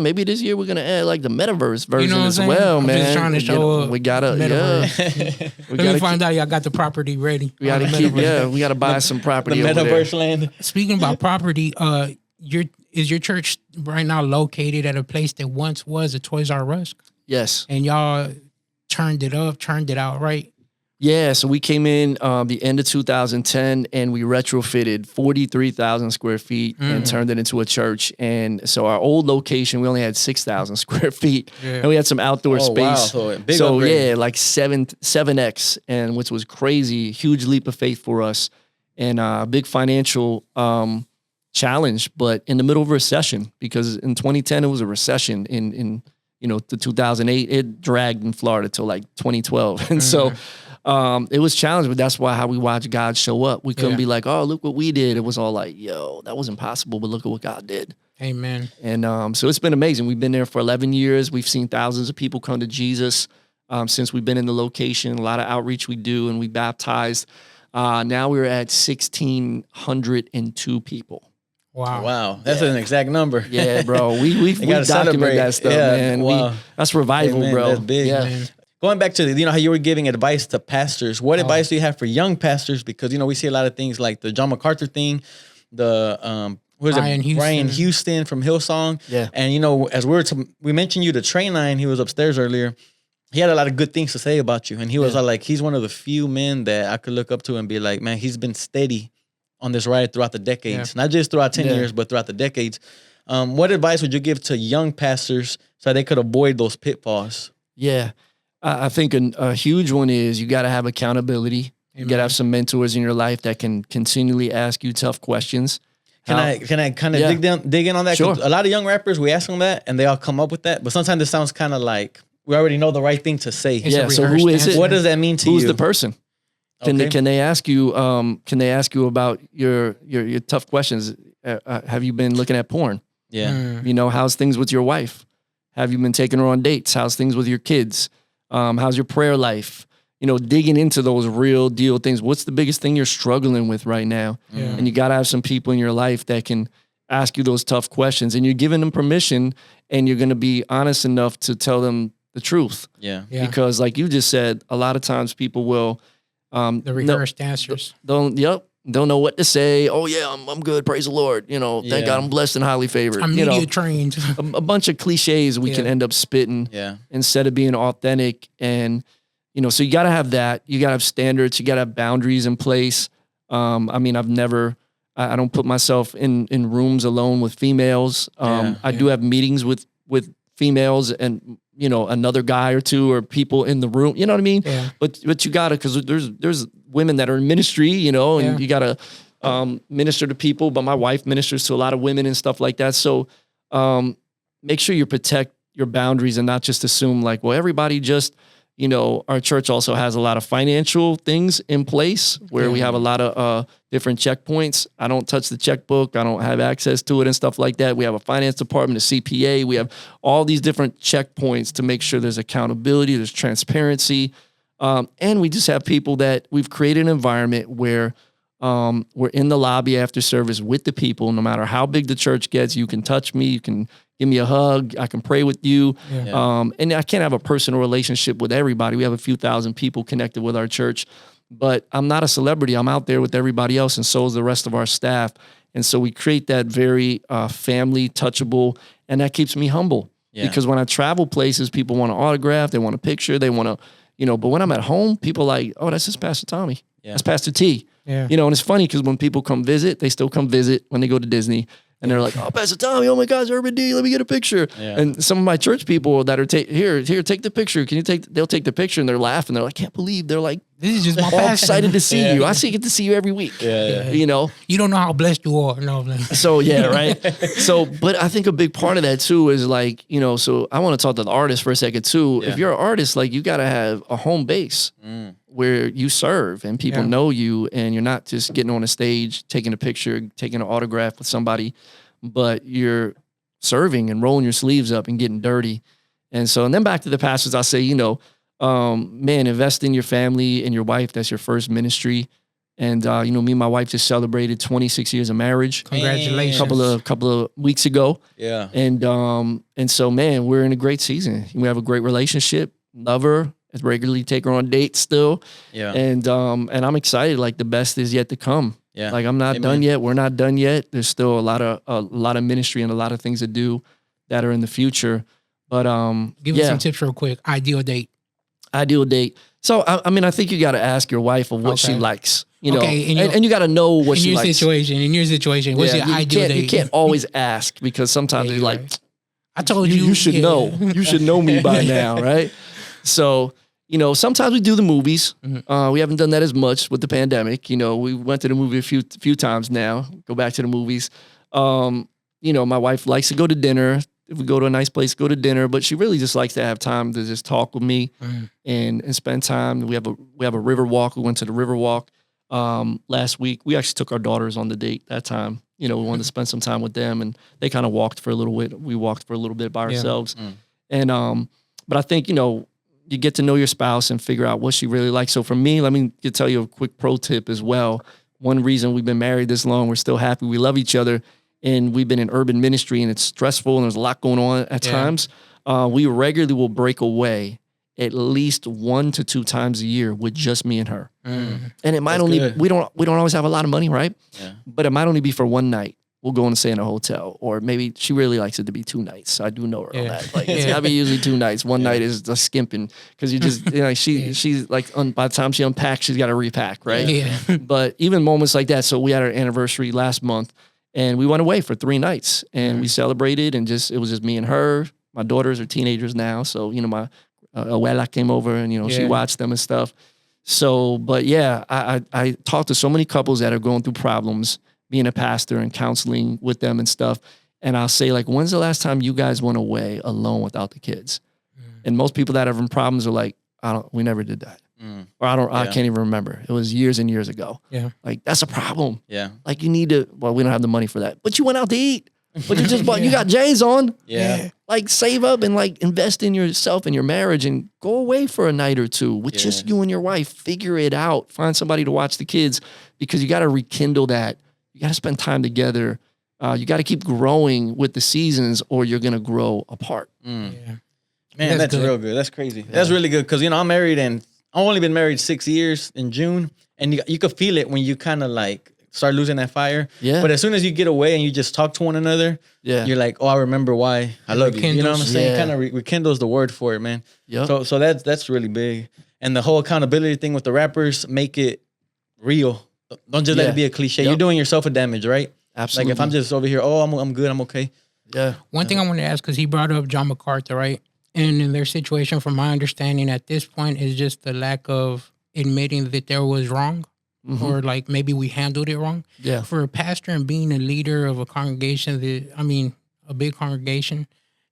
maybe this year we're gonna add like the metaverse version as well, I'm man. just trying to show we gotta, Let me find out y'all got the property ready. we gotta keep, we gotta buy some property. The over metaverse there. land. Speaking about property, is your church right now located at a place that once was a Toys R Us? Yes. And y'all turned it out, right? Yeah, so we came in the end of 2010 and we retrofitted 43,000 square feet and turned it into a church. And so our old location, we only had 6,000 square feet and we had some outdoor space. Wow. So big upgrade. like 7x, and which was crazy, huge leap of faith for us and a big financial challenge, but in the middle of a recession, because in 2010 it was a recession. In the 2008 it dragged in Florida till like 2012, and so it was challenging. But that's how we watch God show up. We couldn't be like, oh, look what we did. It was all like, yo, that was impossible, but look at what God did. Amen. And so it's been amazing. We've been there for 11 years. We've seen thousands of people come to Jesus since we've been in the location. A lot of outreach we do, and we baptized. Now we're at 1,602 people. Wow. That's an exact number. Yeah, bro. We document celebrate that stuff, man. Wow. That's revival, Amen. bro. That's big. Yeah. Going back to, how you were giving advice to pastors. What advice do you have for young pastors? Because, we see a lot of things like the John MacArthur thing, the, Brian Houston from Hillsong. Yeah. And, as we mentioned you, the train line, he was upstairs earlier. He had a lot of good things to say about you. And he was like, he's one of the few men that I could look up to and be like, man, he's been steady on this ride throughout the decades, not just throughout 10 years, but throughout the decades. What advice would you give to young pastors so they could avoid those pitfalls? Yeah. I think a huge one is you got to have accountability. You got to have some mentors in your life that can continually ask you tough questions. Can I kind of dig in on that? Sure. 'Cause a lot of young rappers, we ask them that and they all come up with that. But sometimes it sounds kind of like we already know the right thing to say. So who is it? What does that mean to you? Who's the person? Can they ask you? Can they ask you about your tough questions? Have you been looking at porn? Yeah. How's things with your wife? Have you been taking her on dates? How's things with your kids? How's your prayer life? Digging into those real deal things. What's the biggest thing you're struggling with right now? Yeah. And you got to have some people in your life that can ask you those tough questions, and you're giving them permission, and you're going to be honest enough to tell them the truth. Yeah. Because like you just said, a lot of times people will, the reversed answers. don't know what to say. Oh yeah, I'm good. Praise the Lord. Thank God I'm blessed and highly favored. I'm media trained. a bunch of cliches we can end up spitting instead of being authentic. And, so you got to have that. You got to have standards. You got to have boundaries in place. I don't put myself in rooms alone with females. I do have meetings with females and, another guy or two or people in the room, you know what I mean? Yeah. But you gotta, cause there's women that are in ministry, and you gotta minister to people, but my wife ministers to a lot of women and stuff like that. So make sure you protect your boundaries and not just assume like, well, everybody just, you know, our church also has a lot of financial things in place where we have a lot of different checkpoints. I don't touch the checkbook. I don't have access to it and stuff like that. We have a finance department, a CPA. We have all these different checkpoints to make sure there's accountability, there's transparency. And we just have people that we've created an environment where we're in the lobby after service with the people. No matter how big the church gets, you can touch me, you can give me a hug, I can pray with you. And I can't have a personal relationship with everybody. We have a few thousand people connected with our church, but I'm not a celebrity. I'm out there with everybody else, and so is the rest of our staff. And so we create that very family, touchable, and that keeps me humble. Because when I travel places, people want an autograph, they want a picture, they want to, you know, but when I'm at home, people are like, oh, that's just Pastor Tommy. That's Pastor T. You know, and it's funny because when people come visit, they still come visit when they go to Disney. And they're like, oh, Pastor Tommy, oh my gosh, Urban D, let me get a picture. And some of my church people that are here, take the picture. They'll take the picture and they're laughing. They're like, can't believe, they're like, this is just my all passion. excited to see you. I get to see you every week. You know? You don't know how blessed you are. No, so yeah, right. So, but I think a big part of that too is like, you know, so I want to talk to the artist for a second too. If you're an artist, like you got to have a home base where you serve and people know you, and you're not just getting on a stage, taking a picture, taking an autograph with somebody, but you're serving and rolling your sleeves up and getting dirty. And so, and then back to the pastors, I say, you know, man, invest in your family and your wife. That's your first ministry. And, you know, me and my wife just celebrated 26 years of marriage. Congratulations. A couple of weeks ago. And so, man, we're in a great season. We have a great relationship, love her, regularly take her on dates still. And I'm excited. Like the best is yet to come. Like I'm not done yet. We're not done yet. There's still a lot of ministry and a lot of things to do that are in the future. But give us some tips real quick. Ideal date. So I mean, I think you got to ask your wife of what she likes. You know, and you got to know what she likes. In your situation, what's your ideal date? You can't always ask because sometimes you're like, I told you. You should know. You should know me by now, right? So, you know, sometimes we do the movies. We haven't done that as much with the pandemic. You know, we went to the movie a few times now. Go back to the movies. You know, my wife likes to go to dinner. If we go to a nice place, go to dinner, but she really just likes to have time to just talk with me and spend time. We have a river walk. We went to the river walk last week. We actually took our daughters on the date that time. You know, we wanted to spend some time with them, and they kind of walked for a little bit. We walked for a little bit by ourselves. And but I think, you know, you get to know your spouse and figure out what she really likes. So for me, let me tell you a quick pro tip as well. One reason we've been married this long, we're still happy, we love each other, and we've been in urban ministry and it's stressful and there's a lot going on at times. We regularly will break away at least 1 to 2 times a year with just me and her. And it might we don't always have a lot of money, right? But it might only be for one night. We'll go and stay in a hotel, or maybe she really likes it to be 2 nights. So I do know her on that. Like it's gotta be usually 2 nights. One night is just skimping because you just, you know, she's like by the time she unpacks, she's got to repack, right? But even moments like that. So we had our anniversary last month, and we went away for 3 nights, and we celebrated, and it was just me and her. My daughters are teenagers now, so you know my abuela came over, and you know she watched them and stuff. So, but yeah, I talked to so many couples that are going through problems, being a pastor and counseling with them and stuff. And I'll say, like, when's the last time you guys went away alone without the kids? And most people that are having problems are like, we never did that. Or I can't even remember. It was years and years ago. Like, that's a problem. Like, you need to, well, we don't have the money for that, but you went out to eat, but you just bought, you got J's on. Like, save up and like invest in yourself and your marriage and go away for a night or 2 with just you and your wife. Figure it out. Find somebody to watch the kids, because you got to rekindle that. You got to spend time together. You got to keep growing with the seasons, or you're going to grow apart. Man, that's real good. That's crazy. That's really good. Because, you know, I'm married, and I've only been married 6 years in June. And you could feel it when you kind of like start losing that fire. But as soon as you get away and you just talk to one another, you're like, oh, I remember why I love you. You know what I'm saying? Kind of rekindles the word for it, man. So that's really big. And the whole accountability thing with the rappers, make it real. Don't just let it be a cliche. You're doing yourself a damage, right? Absolutely. Like if I'm just over here, oh, I'm good, I'm okay. One thing I want to ask, because he brought up John MacArthur, right? And in their situation, from my understanding at this point, is just the lack of admitting that there was wrong, or like maybe we handled it wrong. For a pastor and being a leader of a congregation a big congregation,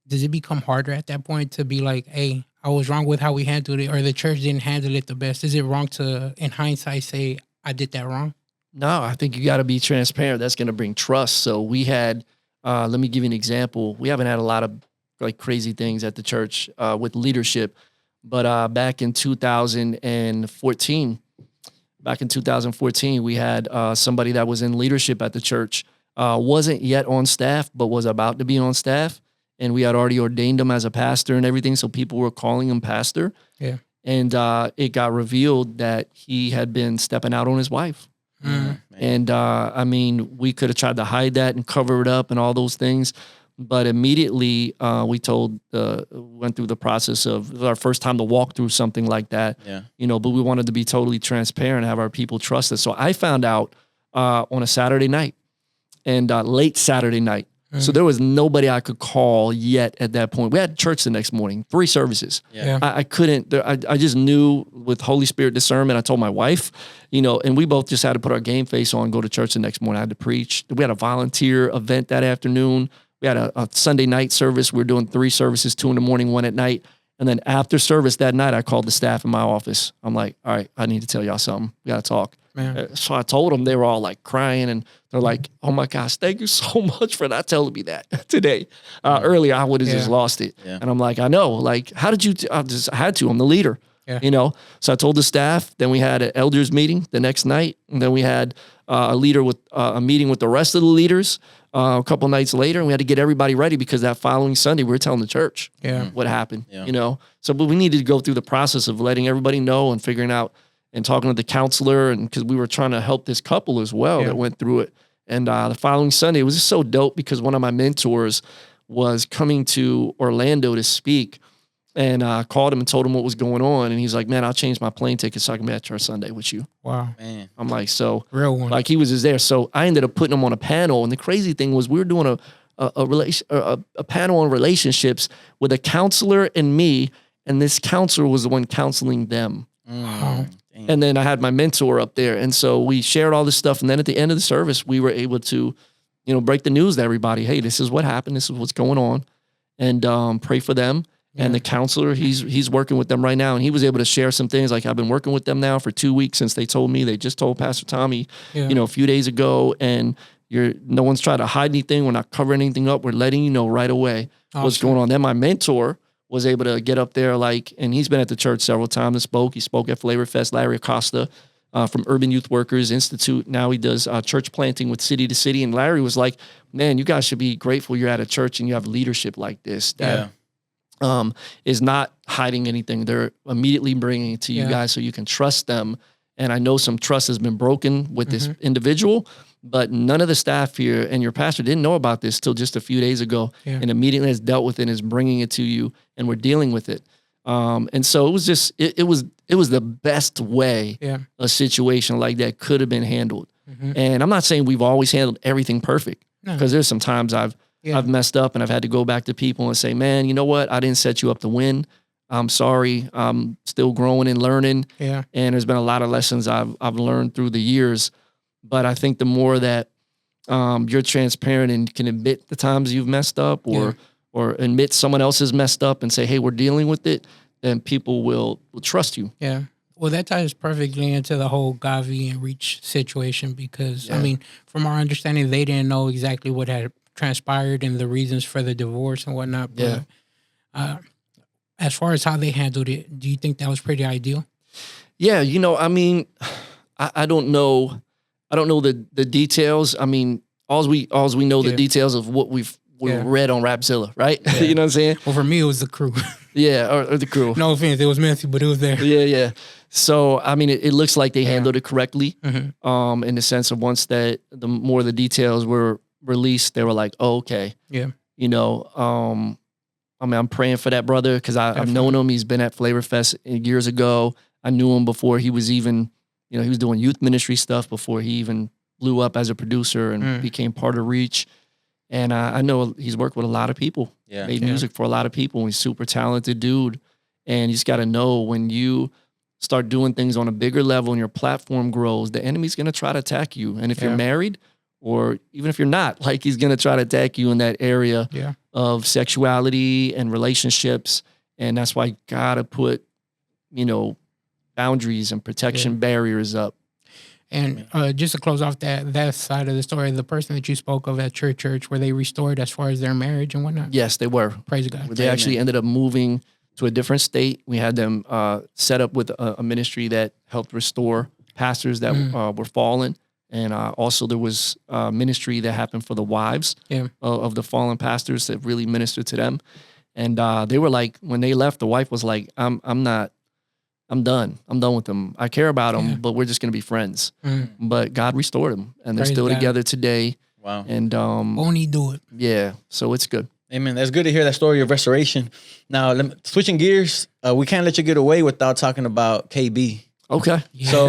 does it become harder at that point to be like, hey, I was wrong with how we handled it, or the church didn't handle it the best? Is it wrong to, in hindsight, say I did that wrong? No, I think you got to be transparent. That's going to bring trust. So we had, let me give you an example. We haven't had a lot of like crazy things at the church with leadership, but back in 2014, we had somebody that was in leadership at the church, wasn't yet on staff, but was about to be on staff. And we had already ordained him as a pastor and everything. So people were calling him pastor. Yeah. And it got revealed that he had been stepping out on his wife. And I mean, we could have tried to hide that and cover it up and all those things. But immediately we went through the process of, it was our first time to walk through something like that. Yeah. You know, but we wanted to be totally transparent, have our people trust us. So I found out on a Saturday night and late Saturday night. So there was nobody I could call yet at that point. We had church the next morning, 3 services. Yeah. I couldn't, I just knew with Holy Spirit discernment, I told my wife, you know, and we both just had to put our game face on, go to church the next morning. I had to preach. We had a volunteer event that afternoon. We had a Sunday night service. We were doing 3 services, 2 in the morning, 1 at night. And then after service that night, I called the staff in my office. I'm like, all right, I need to tell y'all something. We got to talk. Man. So I told them, they were all like crying and they're like, oh my gosh, thank you so much for not telling me that today. Earlier, I would have just lost it. Yeah. And I'm like, I know, like, how did you, I had to, I'm the leader, you know? So I told the staff, then we had an elders meeting the next night. And then we had a meeting with the rest of the leaders a couple nights later. And we had to get everybody ready because that following Sunday, we were telling the church what happened, you know? So, but we needed to go through the process of letting everybody know and figuring out and talking to the counselor, and because we were trying to help this couple as well that went through it. And the following Sunday, it was just so dope because one of my mentors was coming to Orlando to speak, and I called him and told him what was going on. And he's like, man, I'll change my plane ticket so I can be at church Sunday with you. Wow. Man. I'm like, so real one. Like he was just there. So I ended up putting him on a panel. And the crazy thing was we were doing a panel on relationships with a counselor and me. And this counselor was the one counseling them. Wow. And then I had my mentor up there. And so we shared all this stuff. And then at the end of the service, we were able to, you know, break the news to everybody. Hey, this is what happened. This is what's going on. And pray for them. Yeah. And the counselor, he's working with them right now. And he was able to share some things. Like, I've been working with them now for 2 weeks since they told me. They just told Pastor Tommy, you know, a few days ago. And no one's trying to hide anything. We're not covering anything up. We're letting you know right away what's going on. Then my mentor was able to get up there, and he's been at the church several times and spoke. He spoke at Flavor Fest. Larry Acosta from Urban Youth Workers Institute. Now he does church planting with City to City. And Larry was like, man, you guys should be grateful you're at a church and you have leadership like this that is not hiding anything. They're immediately bringing it to you guys so you can trust them. And I know some trust has been broken with this individual, but none of the staff here and your pastor didn't know about this till just a few days ago, and immediately has dealt with it and is bringing it to you, and we're dealing with it. And so it was just, it was the best way a situation like that could have been handled. And I'm not saying we've always handled everything perfect, because there's some times I've messed up and I've had to go back to people and say, man, you know what? I didn't set you up to win. I'm sorry. I'm still growing and learning. And there's been a lot of lessons I've learned through the years. But I think the more that you're transparent and can admit the times you've messed up or admit someone else has messed up and say, hey, we're dealing with it, then people will trust you. Yeah. Well, that ties perfectly into the whole Gavi and Reach situation because, I mean, from our understanding, they didn't know exactly what had transpired and the reasons for the divorce and whatnot. But as far as how they handled it, do you think that was pretty ideal? Yeah, you know, I mean, I don't know. I don't know the details. I mean, all we know the details of what we've read on Rapzilla, right? Yeah. You know what I'm saying? Well, for me, it was the crew. Or the crew. No offense, it was messy, but it was there. Yeah. So, I mean, it looks like they handled it correctly. In the sense of once that the more the details were released, they were like, oh, okay. Yeah. You know, I mean, I'm praying for that brother because I've known him. He's been at Flavor Fest years ago. I knew him before he was even, you know, he was doing youth ministry stuff before he even blew up as a producer and became part of Reach. And I know he's worked with a lot of people, made music for a lot of people. He's a super talented dude. And you just got to know when you start doing things on a bigger level and your platform grows, the enemy's going to try to attack you. And if you're married or even if you're not, like he's going to try to attack you in that area of sexuality and relationships. And that's why you gotta put, boundaries and protection barriers up. And just to close off that side of the story, the person that you spoke of at church, were they restored as far as their marriage and whatnot? Yes, they were. Praise God. They actually ended up moving to a different state. We had them set up with a ministry that helped restore pastors that were fallen. And also there was a ministry that happened for the wives of the fallen pastors that really ministered to them. And they were like, when they left, the wife was like, I'm done. I'm done with them. I care about them, but we're just going to be friends. But God restored them, and they're still together today. Wow. And won't he do it? Yeah, so it's good. Amen. That's good to hear that story of restoration. Now, switching gears, we can't let you get away without talking about KB. Okay. Yeah. So,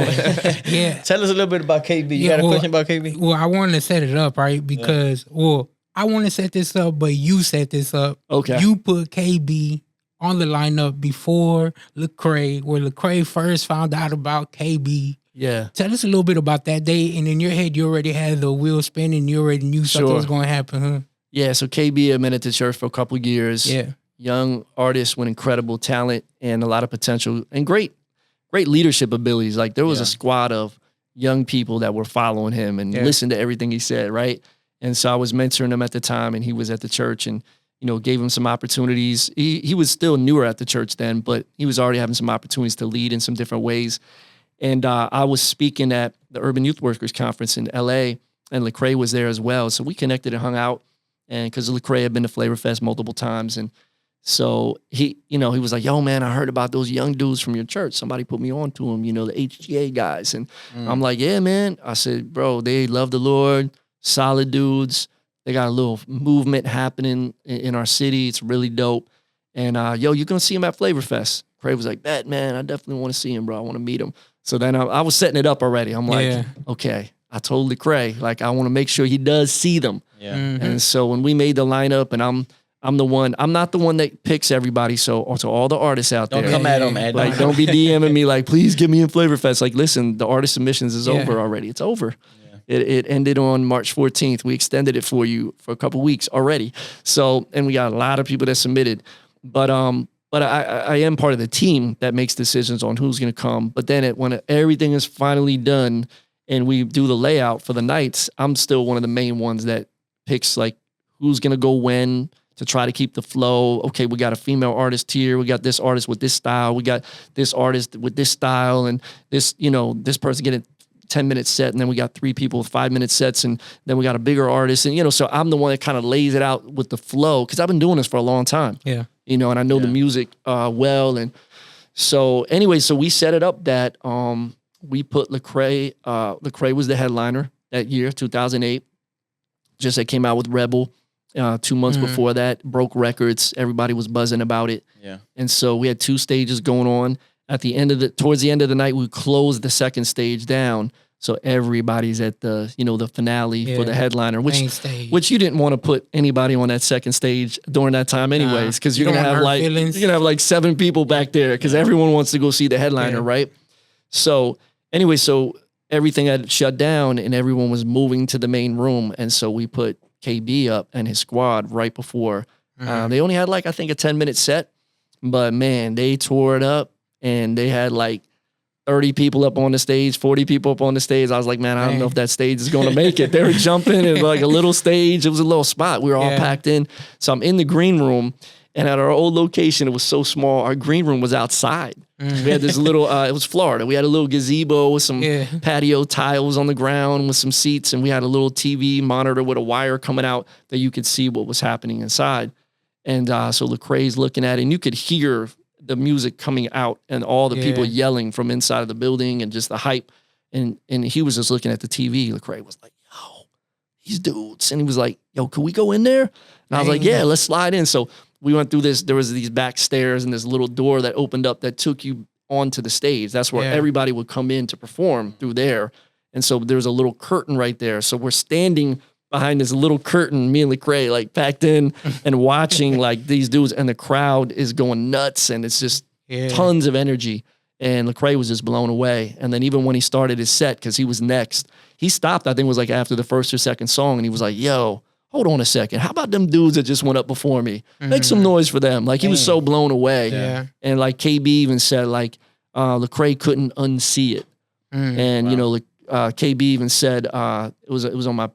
Yeah. tell us a little bit about KB. You got a question about KB? Well, I wanted to set it up, right? Because, I want to set this up, but you set this up. Okay. You put KB on the lineup before Lecrae, where Lecrae first found out about KB. Yeah. Tell us a little bit about that day. And in your head, you already had the wheel spinning. You already knew something was going to happen, huh? Yeah, so KB had been at the church for a couple of years. Yeah. Young artist with incredible talent and a lot of potential and great leadership abilities. Like there was a squad of young people that were following him and listened to everything he said, right? And so I was mentoring him at the time, and he was at the church and, gave him some opportunities. He was still newer at the church then, but he was already having some opportunities to lead in some different ways. And I was speaking at the Urban Youth Workers Conference in LA, and Lecrae was there as well. So we connected and hung out, and because Lecrae had been to Flavor Fest multiple times. And so he was like, yo, man, I heard about those young dudes from your church. Somebody put me on to them, the HGA guys. And I'm like, yeah, man. I said, bro, they love the Lord, solid dudes. They got a little movement happening in our city. It's really dope. And you're going to see him at Flavor Fest. Craig was like, bet, man, I definitely want to see him, bro. I want to meet him. So then I was setting it up already. I'm like, okay, I told Lecrae, like, I want to make sure he does see them. Yeah. And so when we made the lineup, and I'm not the one that picks everybody. So to all the artists out there, Don't come at him, Ed. like, don't be DMing me like, please get me in Flavor Fest. Like, listen, the artist submissions is over already. It's over. It ended on March 14th. We extended it for you for a couple weeks already. So, and we got a lot of people that submitted. But I am part of the team that makes decisions on who's going to come. But then when everything is finally done and we do the layout for the nights, I'm still one of the main ones that picks like who's going to go when, to try to keep the flow. Okay, we got a female artist here. We got this artist with this style. We got this artist with this style, and this, this person getting 10-minute set, and then we got 3 people with 5-minute sets, and then we got a bigger artist, and so I'm the one that kind of lays it out with the flow, because I've been doing this for a long time. Yeah. And I know the music well, and so anyway, so we set it up that we put Lecrae. Lecrae was the headliner that year, 2008. Just that came out with Rebel 2 months before that, broke records. Everybody was buzzing about it. Yeah. And so we had 2 stages going on. Towards the end of the night, we closed the second stage down. So everybody's at the, the finale for the headliner, which you didn't want to put anybody on that second stage during that time anyways, because you're going to have like 7 people back there, because everyone wants to go see the headliner, right? So anyway, so everything had shut down and everyone was moving to the main room. And so we put KB up and his squad right before. They only had I think a 10-minute set, but man, they tore it up. And they had 30 people up on the stage, 40 people up on the stage. I was like, man, I don't know if that stage is going to make it. They were jumping in a little stage. It was a little spot. We were all packed in. So I'm in the green room. And at our old location, it was so small. Our green room was outside. We had this little, it was Florida. We had a little gazebo with some patio tiles on the ground with some seats. And we had a little TV monitor with a wire coming out that you could see what was happening inside. And so Lecrae's looking at it, and you could hear the music coming out and all the people yelling from inside of the building and just the hype. And he was just looking at the TV. Lecrae was like, yo, these dudes. And he was like, yo, can we go in there? And I was like, yeah, let's slide in. So we went through this. There was these back stairs and this little door that opened up that took you onto the stage. That's where everybody would come in to perform through there. And so there's a little curtain right there. So we're standing behind this little curtain, me and Lecrae, packed in and watching these dudes, and the crowd is going nuts, and it's just tons of energy. And Lecrae was just blown away. And then even when he started his set, because he was next, he stopped, I think it was after the first or second song, and he was like, yo, hold on a second. How about them dudes that just went up before me? Make some noise for them. Like, he was so blown away. Yeah. And like KB even said, like, Lecrae couldn't unsee it. And, you know, like, KB even said, it was on my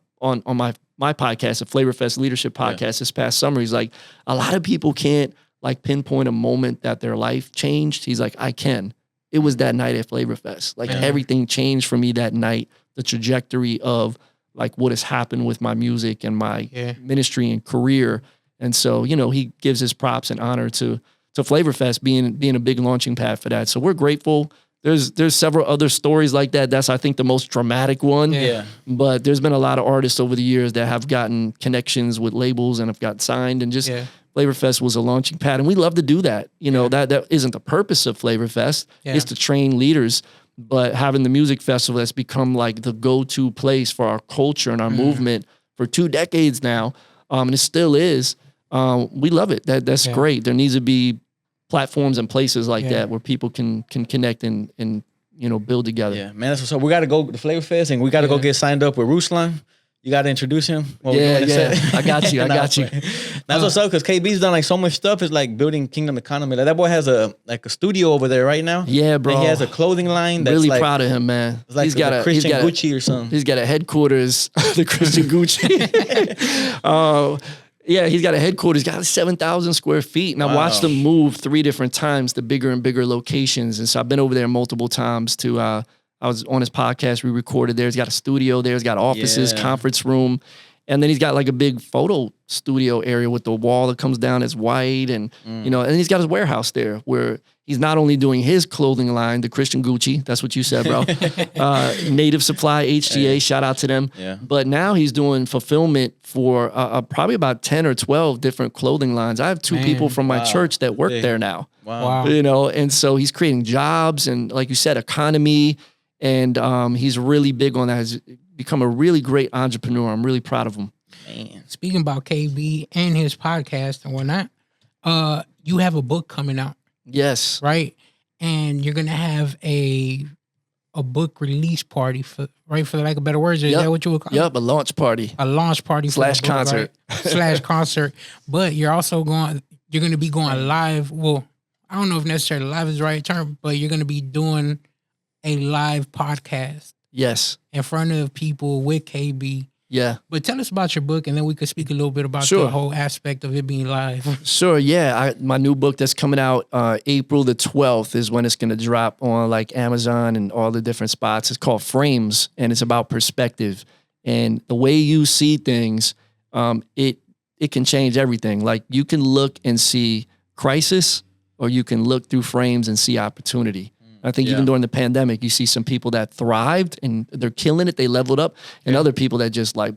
podcast, the Flavor Fest Leadership Podcast this past summer. He's like, a lot of people can't like pinpoint a moment that their life changed. He's like, I can. It was that night at Flavor Fest. Like, everything changed for me that night. The trajectory of like what has happened with my music and my ministry and career. And so, you know, he gives his props and honor to Flavor Fest being a big launching pad for that. So we're grateful. There's several other stories like that. That's, I think, the most dramatic one. Yeah. But there's been a lot of artists over the years that have gotten connections with labels and have got signed, and just Flavor Fest was a launching pad. And we love to do that. You know, that isn't the purpose of Flavor Fest. It's to train leaders. But having the music festival that's become like the go-to place for our culture and our movement for 2 decades now, and it still is, we love it. That's great. There needs to be platforms and places like that where people can connect and you know, build together. Yeah, man. So we got to go to the Flavor Fest, and we got to go get signed up with Ruslan. You got to introduce him. I got you. That's what's up, because KB's done like so much stuff. It's like building Kingdom Economy. Like, that boy has a studio over there right now. Yeah, bro. And he has a clothing line. That's really like, proud of him, man. It's like he's got a Christian Gucci or something. He's got a headquarters, the Christian Gucci. Yeah, he's got a headquarters. He's got 7,000 square feet. And I watched him move 3 different times to bigger and bigger locations. And so I've been over there multiple times to, I was on his podcast. We recorded there. He's got a studio there. He's got offices, conference room. And then he's got like a big photo studio area with the wall that comes down as white. And, you know, and he's got his warehouse there where he's not only doing his clothing line, the Christian Gucci, that's what you said, bro. Native Supply, HGA, shout out to them. Yeah. But now he's doing fulfillment for probably about 10 or 12 different clothing lines. I have 2 people from my church that work there now. Wow. You know, and so he's creating jobs and, like you said, economy. And he's really big on that. He's become a really great entrepreneur. I'm really proud of him. Man. Speaking about KB and his podcast and whatnot, you have a book coming out. Yes. Right? And you're going to have a book release party, for lack of better words. Is that what you would call it? Yep, a launch party. A launch party. / concert. Right? / concert. But you're also going to be going live. Well, I don't know if necessarily live is the right term, but you're going to be doing a live podcast. Yes. In front of people with KB. Yeah. But tell us about your book, and then we could speak a little bit about the whole aspect of it being live. Sure, yeah. My new book that's coming out April the 12th is when it's going to drop on like Amazon and all the different spots. It's called Frames, and it's about perspective. And the way you see things, it can change everything. Like, you can look and see crisis, or you can look through frames and see opportunity. I think even during the pandemic, you see some people that thrived and they're killing it. They leveled up, and other people that just like,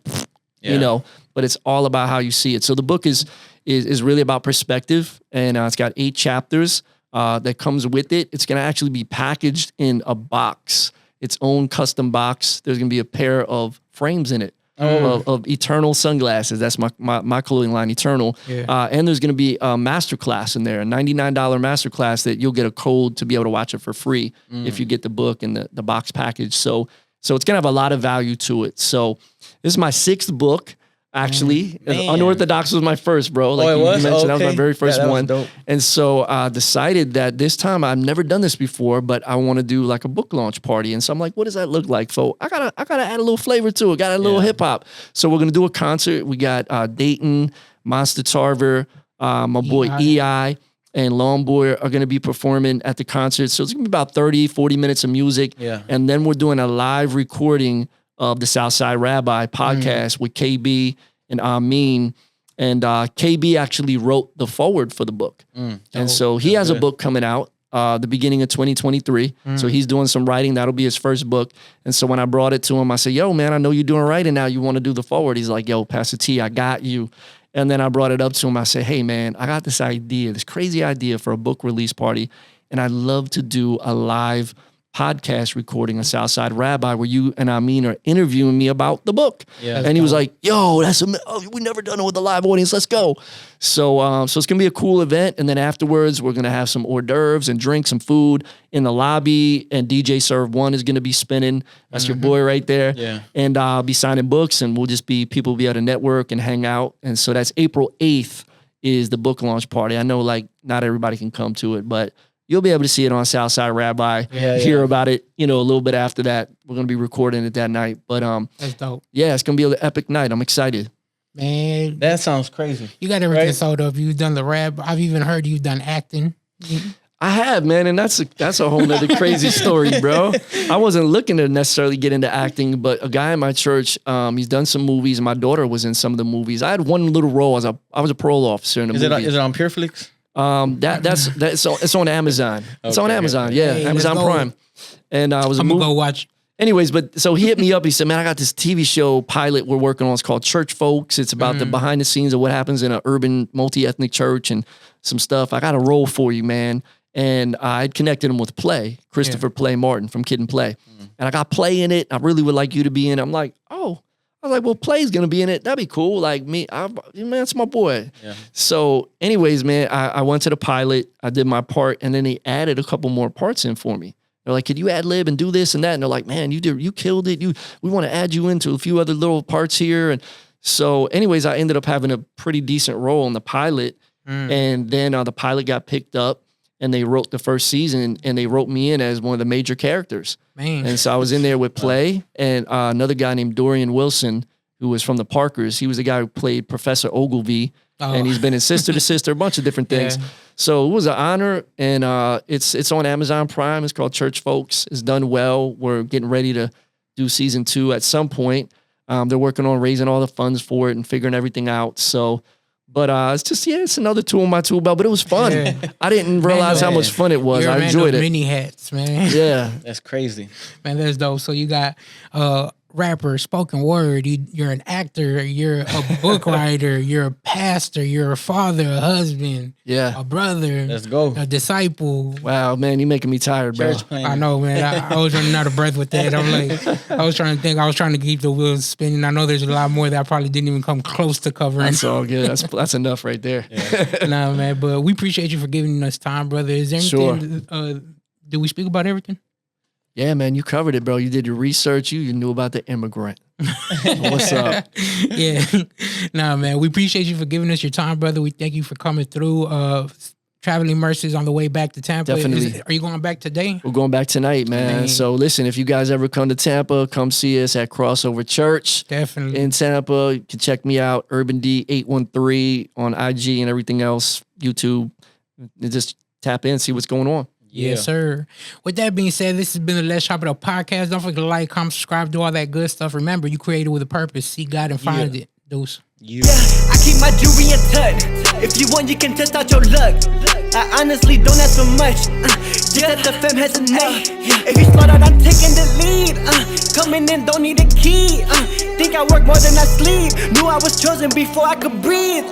you know, but it's all about how you see it. So the book is really about perspective, and it's got 8 chapters that comes with it. It's going to actually be packaged in a box, its own custom box. There's going to be a pair of frames in it. Of Eternal sunglasses. That's my clothing line, Eternal. Yeah. And there's going to be a masterclass in there, a $99 masterclass that you'll get a code to be able to watch it for free if you get the book and the box package. So it's going to have a lot of value to it. So this is my 6th book. Actually, Unorthodox was my first, bro. Like you mentioned, that was my very first one. Dope. And so I decided that this time, I've never done this before, but I want to do like a book launch party. And so I'm like, what does that look like? So I gotta add a little flavor to it. Got a little hip hop. So we're gonna do a concert. We got Dayton, Monster Tarver, my boy EI, and Longboy are gonna be performing at the concert. So it's gonna be about 30, 40 minutes of music. Yeah. And then we're doing a live recording of the Southside Rabbi podcast with KB and Amin. And KB actually wrote the foreword for the book. And so he has a book coming out the beginning of 2023. So he's doing some writing. That'll be his first book. And so when I brought it to him, I said, yo, man, I know you're doing writing now. You want to do the foreword? He's like, yo, Pastor T, I got you. And then I brought it up to him. I said, hey, man, I got this idea, this crazy idea for a book release party. And I'd love to do a live podcast recording on Southside Rabbi where you and Amin are interviewing me about the book. Yeah, and he was like, yo, we never done it with a live audience. Let's go. So it's going to be a cool event. And then afterwards, we're going to have some hors d'oeuvres and drink some food in the lobby. And DJ Serve One is going to be spinning. That's your boy right there. Yeah. And I'll be signing books and people will be able to network and hang out. And so that's April 8th is the book launch party. I know like not everybody can come to it, but you'll be able to see it on Southside Rabbi, hear about it, a little bit after that. We're going to be recording it that night. But that's dope. Yeah, it's going to be an epic night. I'm excited. Man. That sounds crazy. You got everything sold up. You've done the rap. I've even heard you've done acting. I have, man, and that's a whole nother crazy story, bro. I wasn't looking to necessarily get into acting, but a guy in my church, he's done some movies. My daughter was in some of the movies. I had one little role I was a parole officer in the movie. Is it on Pureflix? It's on Amazon. It's on Amazon, yeah, Hey, Amazon Prime. And I was I'm gonna go watch. Anyways, but so he hit me up. He said, "Man, I got this TV show pilot we're working on. It's called Church Folks. It's about the behind the scenes of what happens in an urban multi-ethnic church and some stuff. I got a role for you, man." And I'd connected him with Play, Christopher Play Martin from Kid and Play. And I got Play in it. I really would like you to be in it. I'm like, oh. I was like, well, Play's going to be in it. That'd be cool. Like me, man, that's my boy. Yeah. So anyways, man, I went to the pilot. I did my part. And then they added a couple more parts in for me. They're like, could you ad lib and do this and that? And they're like, man, you killed it. We want to add you into a few other little parts here. And so anyways, I ended up having a pretty decent role in the pilot. And then the pilot got picked up. And they wrote the first season, and they wrote me in as one of the major characters. Man. And so I was in there with Play and another guy named Dorian Wilson, who was from the Parkers. He was the guy who played Professor Ogilvy, and he's been in Sister to Sister, a bunch of different things. Yeah. So it was an honor, and it's on Amazon Prime. It's called Church Folks. It's done well. We're getting ready to do season 2 at some point. They're working on raising all the funds for it and figuring everything out. So... But it's just, it's another tool in my tool belt, but it was fun. Yeah. I didn't realize how much fun it was. I enjoyed it. Mini hats, man. Yeah. That's crazy. Man, that's dope. So you got rapper, spoken word, you're an actor, you're a book writer, you're a pastor, you're a father, a husband, a brother, let's go, a disciple. Wow, man, you're making me tired, bro. I know, man. I was running out of breath with that. I'm like, I was trying to keep the wheels spinning. I know there's a lot more that I probably didn't even come close to covering. That's all good. That's enough right there. Yeah. Nah, man, but we appreciate you for giving us time, brother. Is there anything, did we speak about everything? Yeah, man, you covered it, bro. You did your research. You knew about the immigrant. What's up? Yeah. Nah, man, we appreciate you for giving us your time, brother. We thank you for coming through. Traveling Mercies on the way back to Tampa. Definitely. Are you going back today? We're going back tonight, man. So listen, if you guys ever come to Tampa, come see us at Crossover Church. Definitely. In Tampa. You can check me out, Urban D813 on IG and everything else, YouTube. And just tap in, see what's going on. Yes, sir. With that being said, this has been the Let's Chop It Up podcast. Don't forget to like, comment, subscribe, do all that good stuff. Remember, you created with a purpose. Seek God and find it. Deuce. Yeah, I keep my jewelry intact. If you want, you can test out your luck. I honestly don't ask for much. Just that the fam has enough. If you start out, I'm taking the lead. Coming in, don't need a key. Think I work more than I sleep. Knew I was chosen before I could breathe.